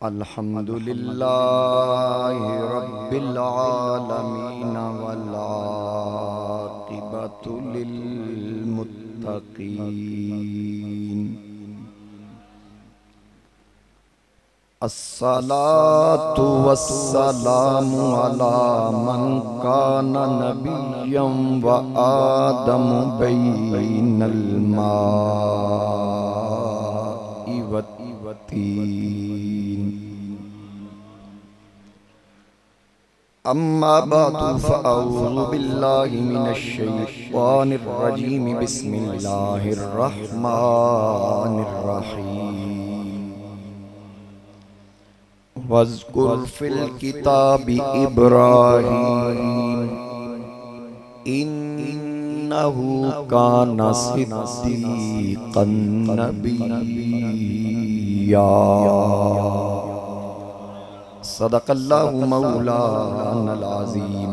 अल्हम्दुलिल्लाहि रब्बिल आलमीन वल आक़िबतु लिल मुत्तक़ीन। अस्सलातु वस्सलामु अला मन काना नबिय्यम व आदम बैनल माइ वत्तीन। अम्मा बादु फ़अऊज़ु बिल्लाहि मिनश शैतानिर रजीम। बिस्मिल्लाहिर रहमानिर रहीम। वज़्कुर फ़िल किताबि इब्राहीम इन्नहु काना सिद्दीक़न नबिय्या। सदक़ल्लाहु मौलानल अज़ीम।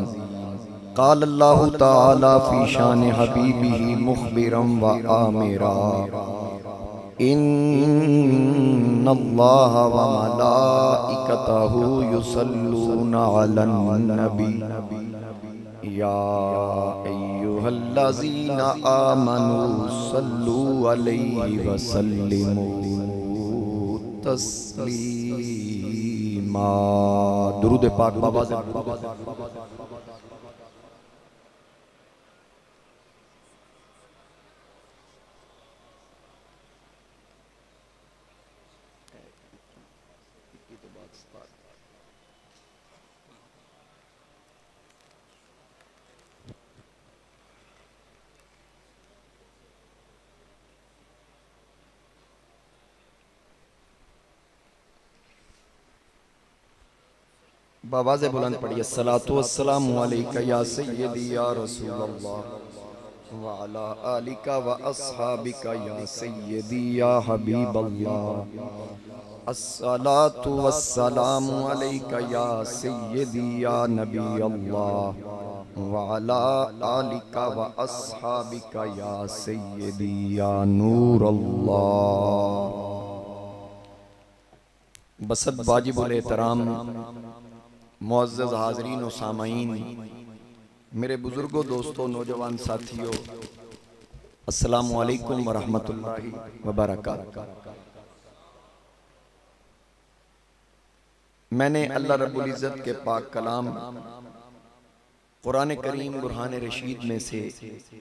क़ालल्लाहु तआला फ़ी शान हबीबिही मुख़बिरन व आमिरा। इन्नल्लाहा व मलाइकतहु युसल्लूना अलन नबी या अय्युहल्लज़ीना आमनू सल्लू अलैहि व सल्लिमू तस्लीमा। दुरूद पाक बाबा से बाबा से बुलंद पढ़िए। अस्सलातु वस्सलामु अलैका या सय्यदी या रसूलल्लाह व अला आलिका व अस्हाबिका या सय्यदी या हबीबल्लाह। अस्सलातु वस्सलामु अलैका या सय्यदी या नबी अल्लाह व अला आलिका व अस्हाबिका या सय्यदी या नूर अल्लाह। बसत वाजिबुल एहतराम मुअज़्ज़ज़ हाज़रीन व सामाईन, मेरे बुजुर्गों, दोस्तों, नौजवान साथियों, अस्सलामु अलैकुम व रहमतुल्लाहि व बरकातहू। मैंने अल्लाह रब्बुल इज़्ज़त के पाक कलाम कुरान करीम बुरहान रशीद में से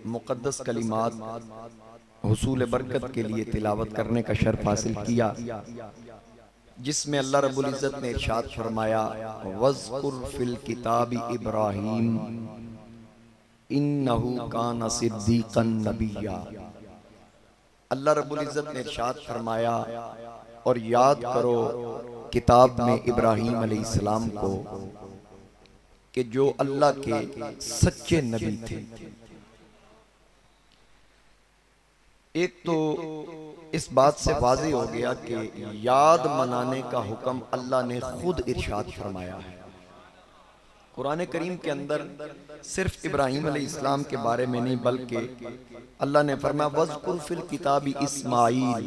मुक़द्दस कलिमात हुसूल बरकत के लिए तिलावत करने का शर्फ हासिल किया, जिसमें अल्लाह रब्बुल इज़्ज़त ने इरशाद फरमाया वज़्कुर फ़िल किताबि इब्राहीम इन्नहु काना सिद्दीक़न नबिय्या। अल्लाह रब्बुल इज़्ज़त ने इरशाद फरमाया और याद करो किताब में इब्राहीम अलैहिस्सलाम को कि जो अल्लाह के सच्चे नबी थे। एक तो इस बात से वाज़ेह हो गया कि याद मनाने का हुक्म अल्लाह ने खुद इरशाद फरमाया है। कुरान करीम के अंदर सिर्फ इब्राहीम अलैहिस्सलाम के बारे में नहीं, बल्कि अल्लाह ने फरमाया वज़्कुर फ़िल किताबि इस्माईल,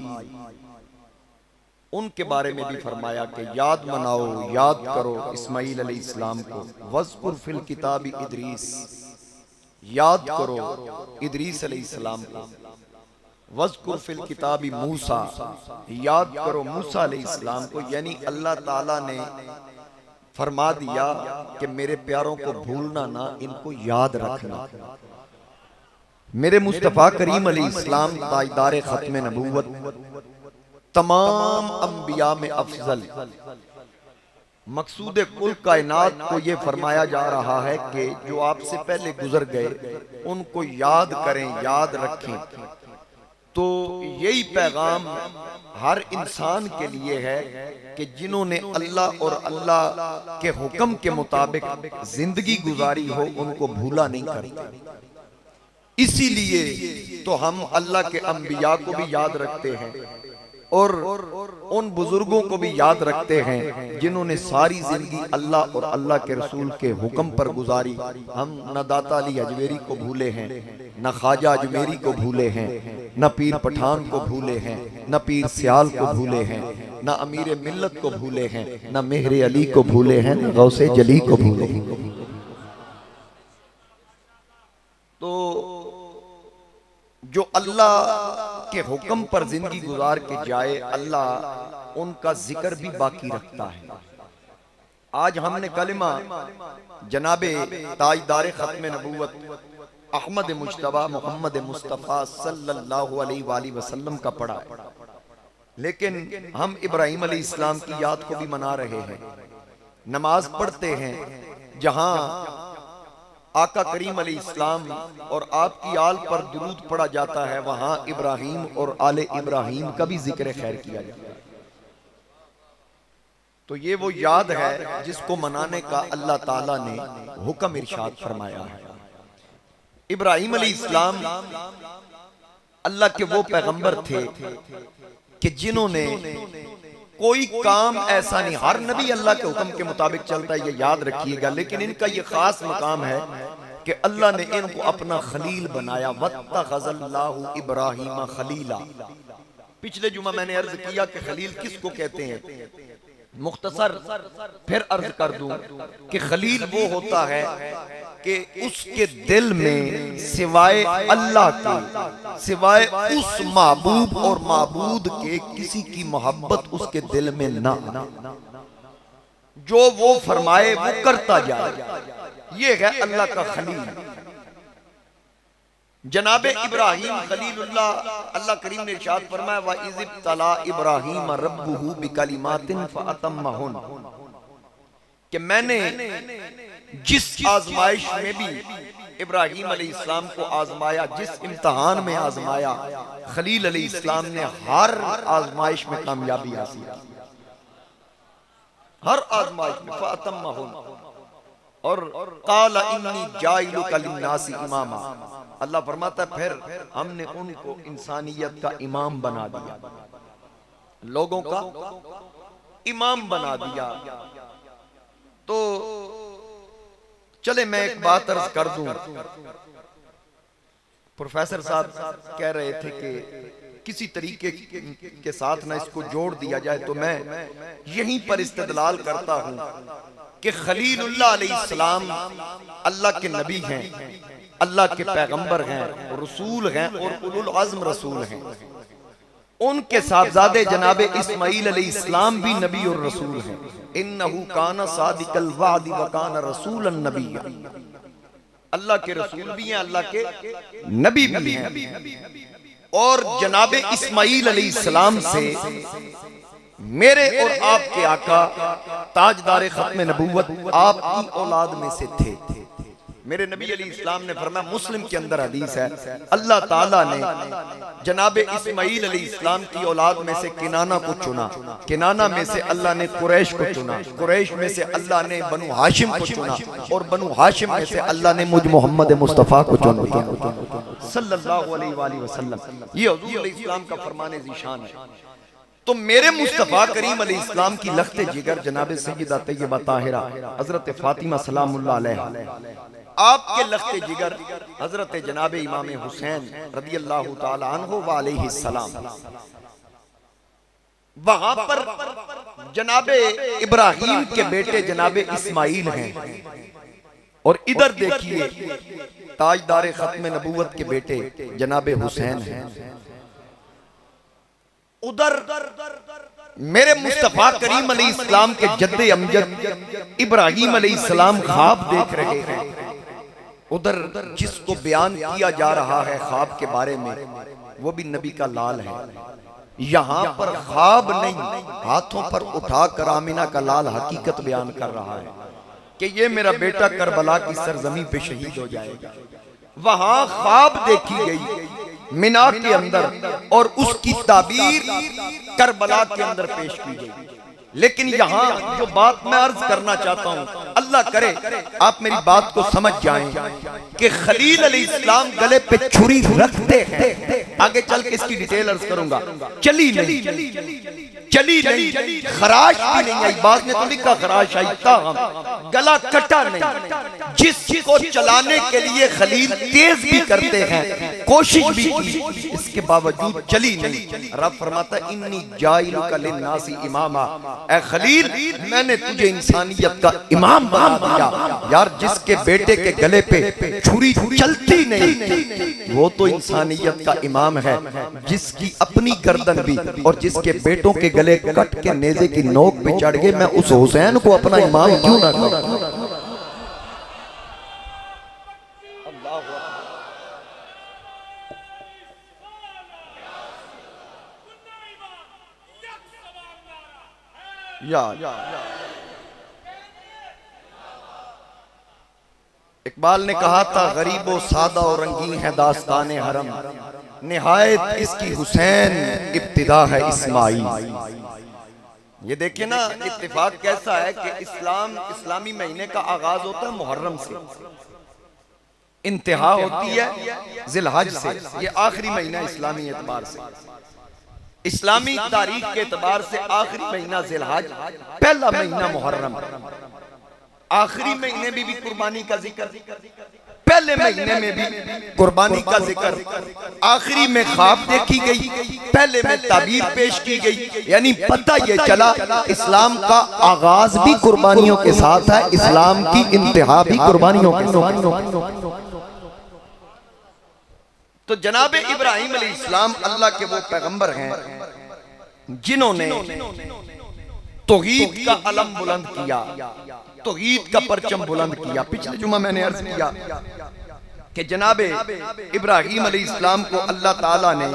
उनके बारे में भी फरमाया कि याद मनाओ, याद करो इस्माईल अलैहिस्सलाम को। वज़्कुर फ़िल किताबि इदरीस, याद करो इदरीस अलैहिस्सलाम को। वज़्कुर फ़िल किताबि मूसा, याद करो मूसा अलैहिस्सलाम को। यानी अल्लाह ताला ने फरमा दिया कि मेरे प्यारों को भूलना ना, इनको याद रखना। मेरे मुस्तफ़ा करीम अलैहिस्सलाम ताजदार ख़त्म नबूवत, तमाम अंबिया में अफजल, मकसूद कुल कायनात को ये फरमाया जा रहा है कि जो आपसे पहले गुजर गए उनको याद करें, याद रखें। तो यही पैगाम हर इंसान के लिए है कि जिन्होंने अल्लाह और अल्लाह के हुक्म के मुताबिक जिंदगी गुजारी हो, उनको भूला नहीं करते। इसीलिए तो हम अल्लाह के अंबिया को भी याद रखते हैं और उन बुजुर्गों को भी याद रखते हैं जिन्होंने सारी जिंदगी अल्लाह और अल्लाह के रसूल के हुक्म पर गुजारी। हम न दाता अली अजमेरी को भूले हैं, न ख्वाजा अजमेरी को भूले हैं, न पीर पठान को भूले हैं, न पीर सियाल को भूले हैं, न अमीर मिल्लत को भूले हैं, न मेहर अली को भूले हैं, न गौसे जली को भूले हैं। तो जो अल्लाह के हुक्म पर जिंदगी गुजार के जाए, अल्लाह उनका जिक्र भी बाकी रखता है। आज हमने कलिमा जनाबे ताजदार खत्म नबूवत अहमद मुज्तबा मोहम्मद मुस्तफ़ा सल्लल्लाहु अलैहि वसल्लम का पढ़ा, लेकिन हम इब्राहिम अलैहिस्सलाम की याद को भी मना रहे हैं। नमाज पढ़ते हैं जहां आका करीम अलैहिस्सलाम और आपकी आल पर दुरूद पढ़ा जाता है, वहां इब्राहिम और आले इब्राहिम का भी जिक्र खैर किया जाता है। तो ये वो याद है जिसको मनाने का अल्लाह ताला ने हुक्म इरशाद फरमाया है। इब्राहिम अलैहिस्सलाम अल्लाह के वो पैगंबर थे कि जिन्होंने कोई काम ऐसा नहीं, हर नबी अल्लाह के हुक्म के मुताबिक चलता है, ये याद रखिएगा, लेकिन इनका ये खास मकाम है कि अल्लाह ने इनको अपना खलील बनाया। वत्तखज़ल्लाहु इब्राहीम खलीला। पिछले जुमा मैंने अर्ज किया कि खलील किसको कहते हैं, मुख्तसर फिर अर्ज कर दूं कि खलील वो होता है कि उसके दिल में सिवाय अल्लाह के, सिवाय उस महबूब और माबूद के किसी की मोहब्बत उसके दिल में ना, जो वो फरमाए वो करता जाए, ये है अल्लाह का खलील। जनाबे इब्राहिम खलीलुल्लाह, अल्लाह करीम ने इरशाद फरमाया व इज़ तला इब्राहिम रब्बुहु बिकलिमातिन फअतम्महुन, कि मैंने जिस आजमाइश में भी इब्राहिम अलैहिस्सलाम को आजमाया, जिस इम्तिहान में आजमाया, खलील अलैहिस्सलाम ने हर आजमाइश में कामयाबी हासिल की, हर आजमाइश में फअतम्महुन। और क़ाल इन्नी जाइलुका लिन्नासि इमामा, अल्लाह फरमाता है फिर हमने उनको इंसानियत का इमाम बना दिया, लोगों का इमाम बना दिया। तो चले मैं एक बात अर्ज कर दूं, प्रोफेसर साहब कह रहे थे कि किसी तरीके के साथ ना इसको जोड़ दिया जाए, तो मैं यहीं पर इस्तेदलाल करता हूं कि खलीलुल्लाह अलैहिस्सलाम अल्लाह के नबी हैं, अल्लाह के पैगंबर हैं, रसूल हैं और उलुल अज़्म रसूल हैं। उनके साहबजादे जनाबे इस्माईल अलैहिस्सलाम भी नबी और रसूल हैं। इन्नहु काना सादिकल वादी व काना रसूलन नबिय्या, अल्लाह के रसूल भी हैं, अल्लाह के नबी भी हैं। और जनाबे इस्माईल अलैहिस्सलाम से मेरे और आपके आका ताजदार खत्म नबूवत आपकी औलाद में से थे। मेरे नबी अलैहिस्सलाम ने फरमाया, मुस्लिम के अंदर हदीस है, अल्लाह ताला ने जनाबे इस्माईल अलैहिस्सलाम की औलाद में से किनाना को चुना, किनाना में से अल्लाह ने कुरैश को चुना, कुरैश में से अल्लाह ने बनु हाशिम को चुना, और बनु हाशिम में से अल्लाह ने मुझ मोहम्मद मुस्तफ़ा को चुना सल्लल्लाहु अलैहि वसल्लम। ये हुजूर अलैहिस्सलाम का फरमाने ज़ीशान है। तो मेरे मुस्तफ़ा करीम अलैहिस्सलाम की लख्ते जिगर जनाबे सय्यदा तय्यबा ताहिरा हजरत फातिमा सलामुल्लाह अलैहा, आपके लख्ते जिगर हजरत जनाबे इमाम हुसैन रदियल्लाहु ताला अन्हु व अलैहिस्सलाम, वहां पर जनाबे इब्राहिम के बेटे जनाबे इस्माईल हैं, और इधर देखिए ताजदार खत्म नबूवत के बेटे जनाबे हुसैन हैं। उधर मेरे मुस्तफा करीम अलैहिस्सलाम के जद्दे अमजद इब्राहिम अलैहिस्सलाम ख्वाब देख रहे हैं। उधर जिसको बयान किया जा रहा है ख्वाब के बारे में, वो भी नबी का लाल है। यहाँ पर ख्वाब नहीं, हाथों पर उठाकर आमिना का लाल हकीकत बयान कर रहा है कि ये मेरा बेटा करबला की सरजमी पे शहीद हो जाएगा। वहां ख्वाब देखी गई मिना के अंदर, और उसकी ताबीर करबला के अंदर पेश की गई। लेकिन यहाँ जो बात मैं अर्ज करना चाहता हूँ, अल्लाह अल्लाह करे आप मेरी बात को समझ जाएं कि खलील अलैहिस्सलाम गले पे छुरी रखते हैं। आगे चल के इसकी डिटेल अर्ज करूंगा। चली नहीं, खराश भी नहीं आई। बात ने तो लिखा खराश आई था, गला कटा नहीं। जिसको चलाने के लिए खलील तेज भी करते हैं, कोशिश भी की, इसके बावजूद चली नहीं। रब फरमाता इन्नी जाइलुका लिन्नासी इमामा, ऐ खलील मैंने तुझे इंसानियत का इमाम बना दिया। यार जिसके बेटे के गले पे छुरी चलती नहीं वो तो इंसानियत का इमाम है। जिसकी अपनी गर्दन भी और जिसके बेटों के गले कट के नेज़े की नोक पे चढ़ गए, मैं उस हुसैन को अपना इमाम क्यों ना कहूं। इकबाल ने कहा था गरीबो सादा और रंगीन है दास्ताने हरम, निहायत इसकी हुसैन इब्तिदा है इस्माइल। ये देखिए ना इत्तेफाक कैसा है कि इस्लामी महीने का आगाज होता है मुहर्रम से, इंतहा होती है जिलहज से। ये आखिरी महीना इस्लामी एतबार से, इस्लामी तारीख के एतबार से आखिरी महीना जिलहज, पहला महीना मुहर्रम। आखिरी महीने में भी कुर्बानी का जिक्र, पहले महीने में भी कुर्बानी का जिक्र, आखिरी में ख्वाब देखी गई, पहले में ताबीर पेश की गई। यानी पता ये चला इस्लाम का आगाज भी कुर्बानियों के साथ है, इस्लाम की इंतहा भी कुर्बानियों के साथ। तो जनाबे इब्राहिम अलैहिस्सलाम अल्लाह के वो पैगंबर हैं जिन्होंने तौहीद का अलम बुलंद किया, तौहीद का परचम बुलंद किया। पिछले जुमा मैंने अर्ज किया कि जनाबे इब्राहिम अलैहिस्सलाम को अल्लाह ताला ने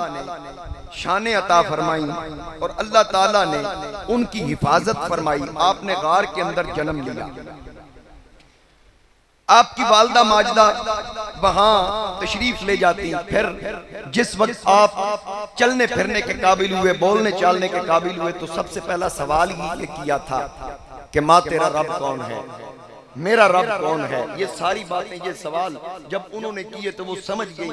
शान अता फरमाई और अल्लाह ताला ने उनकी हिफाजत फरमाई। आपने गार के अंदर जन्म लिया, आपकी वालदा माजदा वहां तशरीफ ले जाती। फिर जिस वक्त आप चलने फिरने के काबिल हुए, बोलने चालने के काबिल हुए, तो सबसे पहला सवाल ही ये किया था कि माँ तेरा रब कौन है, मेरा रब कौन है। ये सारी बातें, ये सवाल जब उन्होंने किए तो वो समझ गई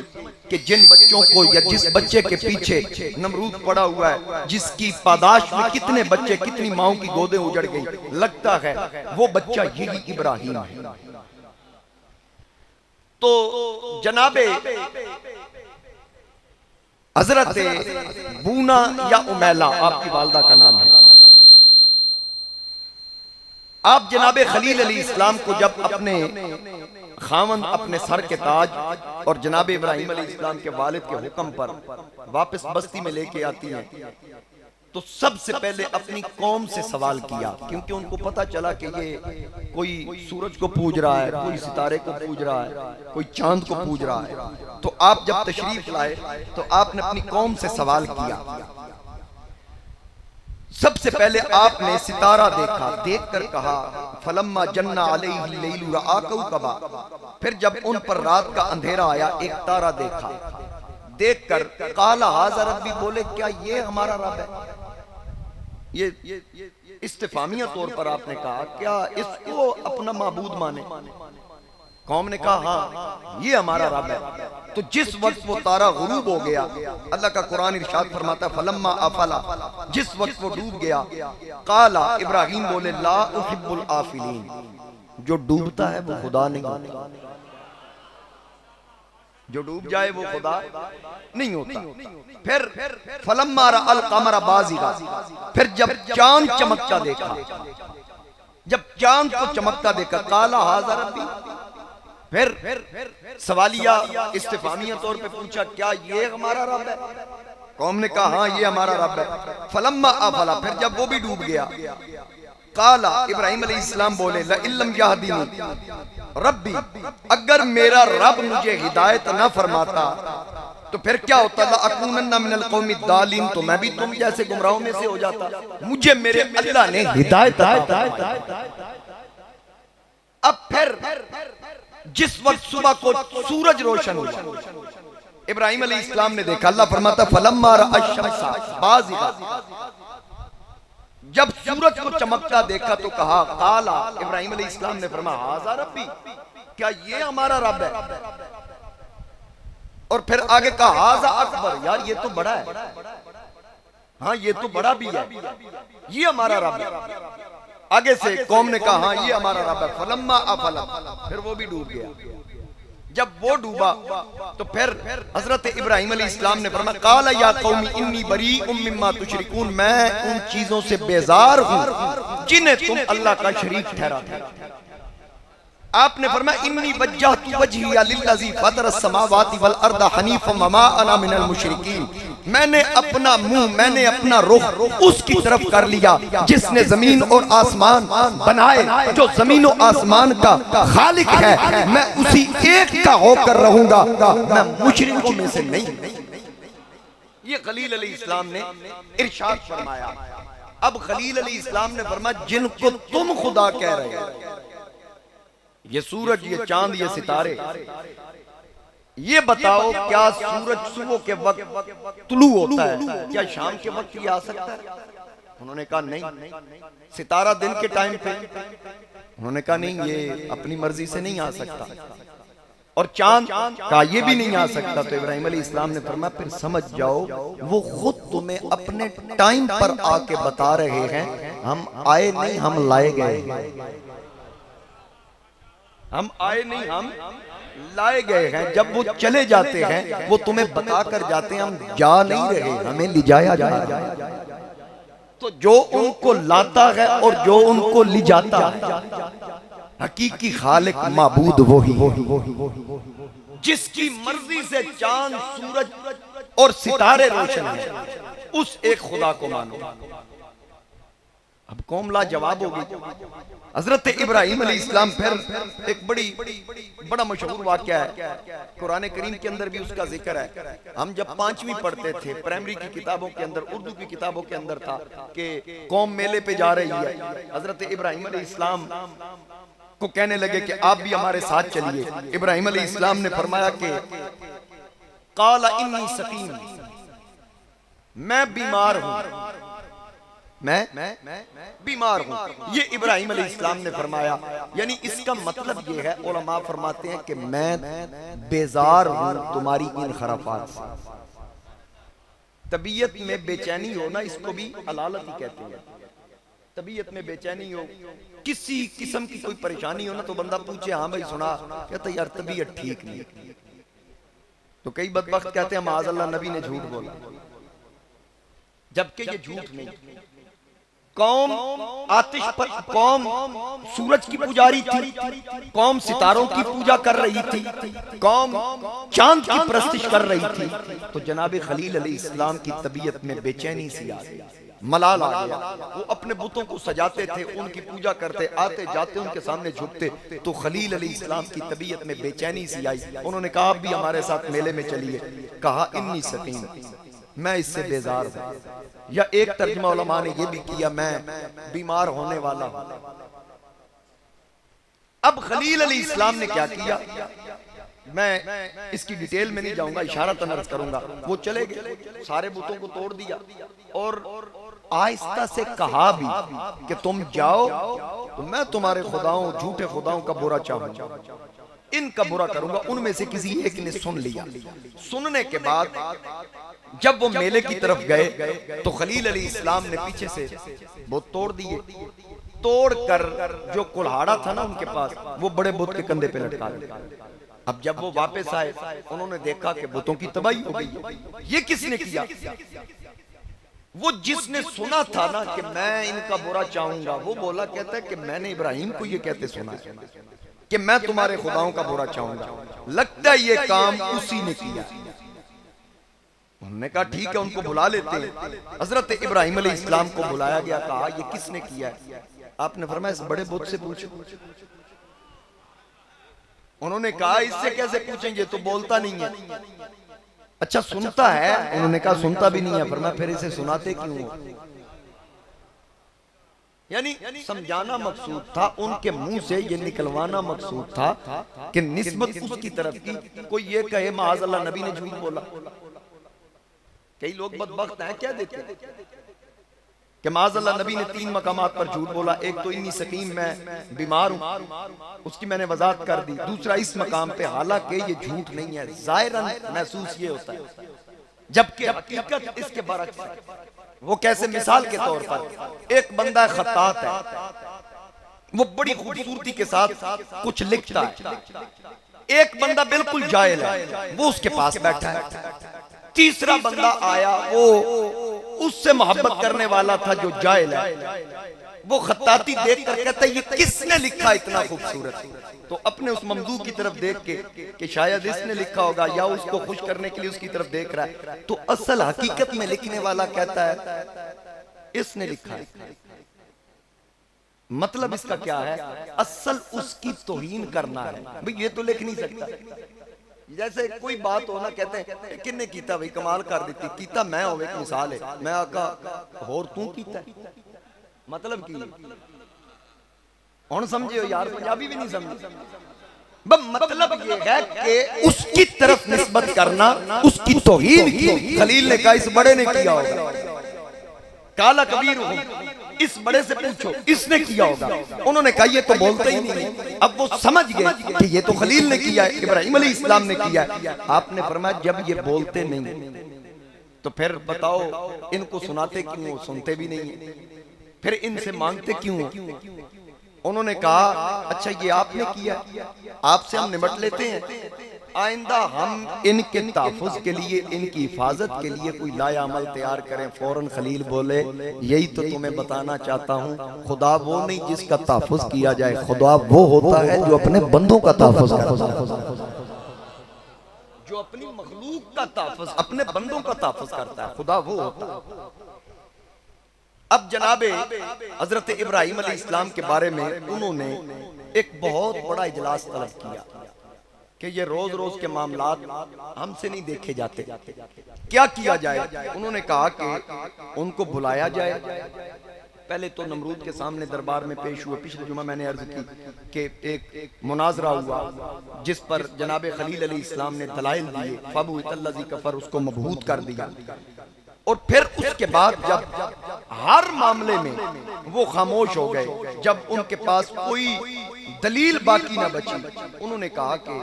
कि जिन बच्चों को या जिस बच्चे के पीछे नमरूद पड़ा हुआ है, जिसकी पादाश में कितने बच्चे, कितनी माओ की गोदें उजड़ गई, लगता है वो बच्चा यही इब्राहिम है। तो जनाबे हजरत बूना या उमैला आपकी वालदा का नाम है। आप जनाबे खलील अलैहिस्सलाम को जब अपने खामन, अपने सर के ताज और जनाबे इब्राहिम अलैहिस्सलाम के वालिद के हुक्म पर वापस बस्ती में लेके आती हैं, तो सबसे पहले अपनी कौम से सवाल किया, क्योंकि उनको पता चला कि ये कोई सूरज को पूज रहा है, कोई सितारे को पूज रहा है, कोई चांद को पूज रहा है। तो आप जब तशरीफ लाए तो आपने अपनी कौम से सवाल किया। सबसे पहले आपने सितारा देखा, देखकर कहा फलम्मा जन्ना अलैहि लैलु रआ कौकबा। फिर जब उन पर रात का अंधेरा आया, एक तारा देखा, देखकर काला हाज़ा रब्बी, बोले क्या ये हमारा रब है। ये इस्तिफामिया तौर पर आपने कहा क्या इसको अपना माबूद माने। कौम ने कहा हाँ ये हमारा रब है। तो जिस वक्त वो तारा गुरूब हो गया, अल्लाह का कुरान इरशाद फरमाता फलम्मा अफला, जिस वक्त वो डूब गया, काला इब्राहिम बोले ला उहिब्बुल आफिलीन, जो डूबता है वो खुदा नहीं होता, जो डूब जाए वो खुदा नहीं होता। फिर फलम्मा रअल कमरा बाज़िगा, फिर जब चांद चमकता देखा, जब चांद को चमकता देखा, काला हाज़ा रब्बी। फिर सवालिया इस्तिफामिया तौर पे पूछा क्या ये हमारा रब है। कौम ने कहा हाँ ये हमारा रब है। फलम्मा अफला, फिर जब वो भी डूब गया, काला इब्राहिम अलैहिस्सलाम बोले ला इल्लम यहदीनी रब्बी, अगर मेरा रब मुझे हिदायत न फरमाता तो फिर क्या होता, ला अकूनन्ना मिनल कौमी दालिन, तो मैं भी तुम जैसे गुमराहों में से हो जाता। मुझे मेरे अल्लाह ने हिदायत अब फिर जिस वक्त सुबह को सूरज रोशन हुआ, इब्राहिम अलैहिस्सलाम ने देखा, अल्लाह फरमाता फलम्मा रअश शम्सा बाज़िगा, जब सूरज को चमकता मक्का देखा तो कहा काला, इब्राहिम अलैहिस्सलाम ने फरमाया हाज़ा रब्बी, क्या ये हमारा रब है? और फिर आगे कहा हाज़ा अकबर, यार ये तो बड़ा है, हाँ ये तो बड़ा भी है, ये हमारा रब है। आगे से कौम ने कहा हाँ ये हमारा रब है। फलम्मा अफला, फिर वो भी डूब गया। जब वो डूबा तो फिर हजरत इब्राहिम अलैहिस्सलाम ने फरमाया काला या कौमी इन्नी बरीउम मिम्मा तुशरिकून, मैं उन चीजों से बेजार हूं जिन्हें तुम अल्लाह का शरीक ठहराते हो। आपने फरमाया इन्नी वज्जहतु वजहिया लिल्लज़ी फतरस समावाति वल अर्द हनीफम वमा अना मिनल मुशरिकीन, मैंने अपना मुंह, मैंने अपना रुख उसकी तरफ कर लिया जिसने जमीन और आसमान बनाए, जो जमीन और आसमान का खालिक है, मैं उसी एक का होकर रहूंगा, मैं मुशरिकों में से नहीं। ये खलील अलैहिस्सलाम ने इरशाद फरमाया। अब खलील अलैहिस्सलाम ने फरमाया जिनको तुम खुदा कह रहे हो, ये सूरज, ये चांद, ये सितारे, ये बताओ क्या सूरज सुबह के वक्त तुलू होता है, क्या शाम के वक्त ये आ सकता है? उन्होंने कहा नहीं। सितारा दिन के टाइम पे? उन्होंने कहा नहीं, ये अपनी मर्जी से नहीं आ सकता। और चांद का ये भी नहीं आ सकता। तो इब्राहिम अलैहिस्सलाम ने फरमाया फिर समझ जाओ वो खुद तुम्हें अपने टाइम पर आके बता रहे हैं, हम आए नहीं, हम लाए गए। हम आए नहीं, हम लाए गए हैं। जब वो चले जाते हैं वो तुम्हें बता कर जाते हैं हम जा नहीं रहे, हमें ले जाया जा रहा है। तो जो उनको लाता है और जो उनको ले जाता है, हकीकी खालिक माबूद वही, जिसकी मर्जी से चांद, सूरज और सितारे रोशन हैं, उस एक खुदा को मानो। अब कौम ला जवाब होगी। हजरत इब्राहिम अलैहिस्सलाम फिर एक बड़ा मशहूर वाक़या है, कुरान करीम के अंदर भी उसका जिक्र है। हम जब 5वीं पढ़ते थे प्राइमरी की किताबों के अंदर, उर्दू की किताबों के अंदर था कि कौम मेले पे जा रही है, हजरत इब्राहिम अलैहिस्सलाम को कहने लगे कि आप भी हमारे साथ चलिए। इब्राहिम अलैहिस्सलाम ने फरमाया कि काला इन्नी सकीम, मैं बीमार हूं, मैं बीमार हूं। ये इब्राहिम अलैहिस्सलाम ने फरमाया, यानी इसका मतलब ये है, उलमा फरमाते हैं कि मैं बेजार हूं तुम्हारी इन खराफात से। तबीयत में बेचैनी हो ना, इसको भी अलालत ही कहते हैं। तबीयत में बेचैनी हो, किसी किस्म की कोई परेशानी हो ना, तो बंदा पूछे हाँ भाई सुना, कहता यार तबीयत ठीक नहीं। तो कई बदबख्त कहते हैं माज़अल्लाह नबी ने झूठ बोला, जबकि ये झूठ नहीं। कौम आतिश पर, कौम सूरज की पुजारी थी, कौम सितारों की पूजा कर रही थी, कौम चांद की परस्तिश कर रही थी। तो जनाब खलील अलैहिस्सलाम की तबीयत में बेचैनी सी आ गई, मलाल आ गया। वो अपने बुतों को सजाते थे, उनकी पूजा करते, आते जाते उनके सामने झुकते। तो खलील अलैहिस्सलाम की तबीयत में बेचैनी सी आई। उन्होंने कहा आप भी हमारे साथ मेले में चलिए। कहा इन्नी सकीन, मैं इससे बेजार हूं। या एक तर्जुमा उलमा ने यह भी किया, मैं बीमार होने वाला हूं। अब खलील अलैहिस्सलाम ने क्या किया, मैं इसकी डिटेल में नहीं जाऊंगा, इशारतन अर्ज करूंगा। वो चले गए, सारे बुतों को तोड़ दिया और आहिस्ता से कहा भी कि तुम जाओ तो मैं तुम्हारे खुदाओं, झूठे खुदाओं का बुरा चाहूंगा, इनका बुरा करूंगा। उनमें से किसी एक ने सुन लिया। सुनने के बाद जब वो मेले की तरफ गए तो खलील अलैहिस्सलाम ने पीछे से वो तोड़ दिए। तोड़कर जो कुल्हाड़ा था ना उनके पास, वो बड़े बुत के कंधे पे लटका दिया। अब जब वो वापस आए, उन्होंने देखा कि बुतों की तबाही हो गई। ये किसने किया? वो जिसने सुना था ना कि मैं इनका बुरा चाहूंगा, वो बोला, कहता है कि मैंने इब्राहिम को ये कहते सुना है कि मैं तुम्हारे खुदाओं का बुरा चाहूंगा। लगता है ये काम उसी ने किया। उन्होंने कहा ठीक है, उनको बुला लेते हैं। हजरत इब्राहिम अलैहिस्सलाम को बुलाया गया, कहा ये किसने किया है? आपने फरमाया इस बड़े बुत से पूछो। उन्होंने कहा इससे कैसे पूछेंगे, तो बोलता नहीं है। अच्छा सुनता है? उन्होंने कहा सुनता भी नहीं है। फरमाया फिर इसे सुनाते क्यों हो? यानी समझाना मकसूद था, उनके मुंह से ये निकलवाना मकसूद था कि निस्बत उसकी तरफ की। कोई ये कहे माज़अल्लाह नबी ने झूठ बोला। कई लोग बदबख्त हैं, क्या देते हैं, कि माज़अल्लाह नबी ने 3 मकामात पर झूठ बोला। एक तो इन्नी सकीम, मैं बीमार हूं, उसकी मैंने वजाहत कर दी। दूसरा इस मकाम पे, हालांकि ये झूठ नहीं है, ज़ाहिरन महसूस ये होता है, जबकि हकीकत इसके बरक्स है। वो कैसे? मिसाल के तौर पर एक बंदा खत्तात है, वो बड़ी खूबसूरती के साथ कुछ लिखता है। एक बंदा बिल्कुल जाहिल है, वो उसके पास बैठा है। तीसरा बंदा आया, वो उससे मोहब्बत करने वाला था जो जाहिल है। वो खत्ताती देख कर कहता है ये किसने लिखा इतना खूबसूरत? तो अपने उस ममदू की तरफ देख के कि शायद इसने लिखा होगा, या उसको खुश करने के लिए उसकी तरफ देख रहा है, तो असल हकीकत में लिखने वाला कहता है इसने लिखा है। मतलब इसका क्या है? असल उसकी तौहीन करना है। भाई ये तो लिख नहीं सकता। जैसे कोई बात हो ना, कहते हैं किन्ने कीता, भाई कमाल कर देती, कीता मैं हो, एक मिसाल है, मैं आका होर तू कीता, मतलब की हुण समझे हो यार, पंजाबी भी नहीं समझे। मतलब ये है कि उसकी तरफ निस्बत करना, उसकी तौहीन की। खलील ने कहा इस बड़े ने किया होगा, काला कबीर हो, इस बड़े से पूछो इसने किया होगा। उन्होंने कहा ये तो बोलते ही नहीं। अब वो समझ गए कि ये तो खलील ने किया है, इब्राहिम अलैहिस्सलाम ने किया है। आपने फरमाया जब ये बोलते नहीं तो फिर बताओ इनको सुनाते क्यों? सुनते भी नहीं, फिर इनसे मांगते क्यों? उन्होंने कहा अच्छा ये आपने किया, आपसे हम निपट लेते हैं, आइंदा हम इनके तहफ़्फ़ुज़ के लिए, इनकी हिफाजत के लिए कोई लाया अमल तैयार करें। फौरन खलील बोले यही तो तुम्हें बताना चाहता हूँ, खुदा वो नहीं जिसका तहफ़्फ़ुज़ किया जाए, खुदा वो होता है जो अपने बंदों का तहफ़्फ़ुज़ करता है, जो अपनी मखलूक का तहफ़्फ़ुज़, अपने बंदों का तहफ़्फ़ुज़ करता है, खुदा वो होता है। अब जनाबे हजरत इब्राहिम अलैहिस्सलाम के बारे में उन्होंने एक बहुत बड़ा इजलास तलब किया कि ये रोज रोज के मामलात हमसे नहीं देखे जाते, क्या किया जाए? उन्होंने कहा कि उनको बुलाया जाए। पहले तो नमरूद के सामने दरबार में पेश हुए। पिछले जुमा मैंने अर्ज की कि एक मुनाजरा हुआ जिस पर जनाब खलील अलैहिस्सलाम ने दलाइल दिए, फबू इतल्लज़ी कफर, उसको मबहूत कर दिया। और फिर उसके बाद जब हर मामले में वो खामोश हो गए, जब उनके पास कोई दलील बाकी ना बची, उन्होंने कहा कि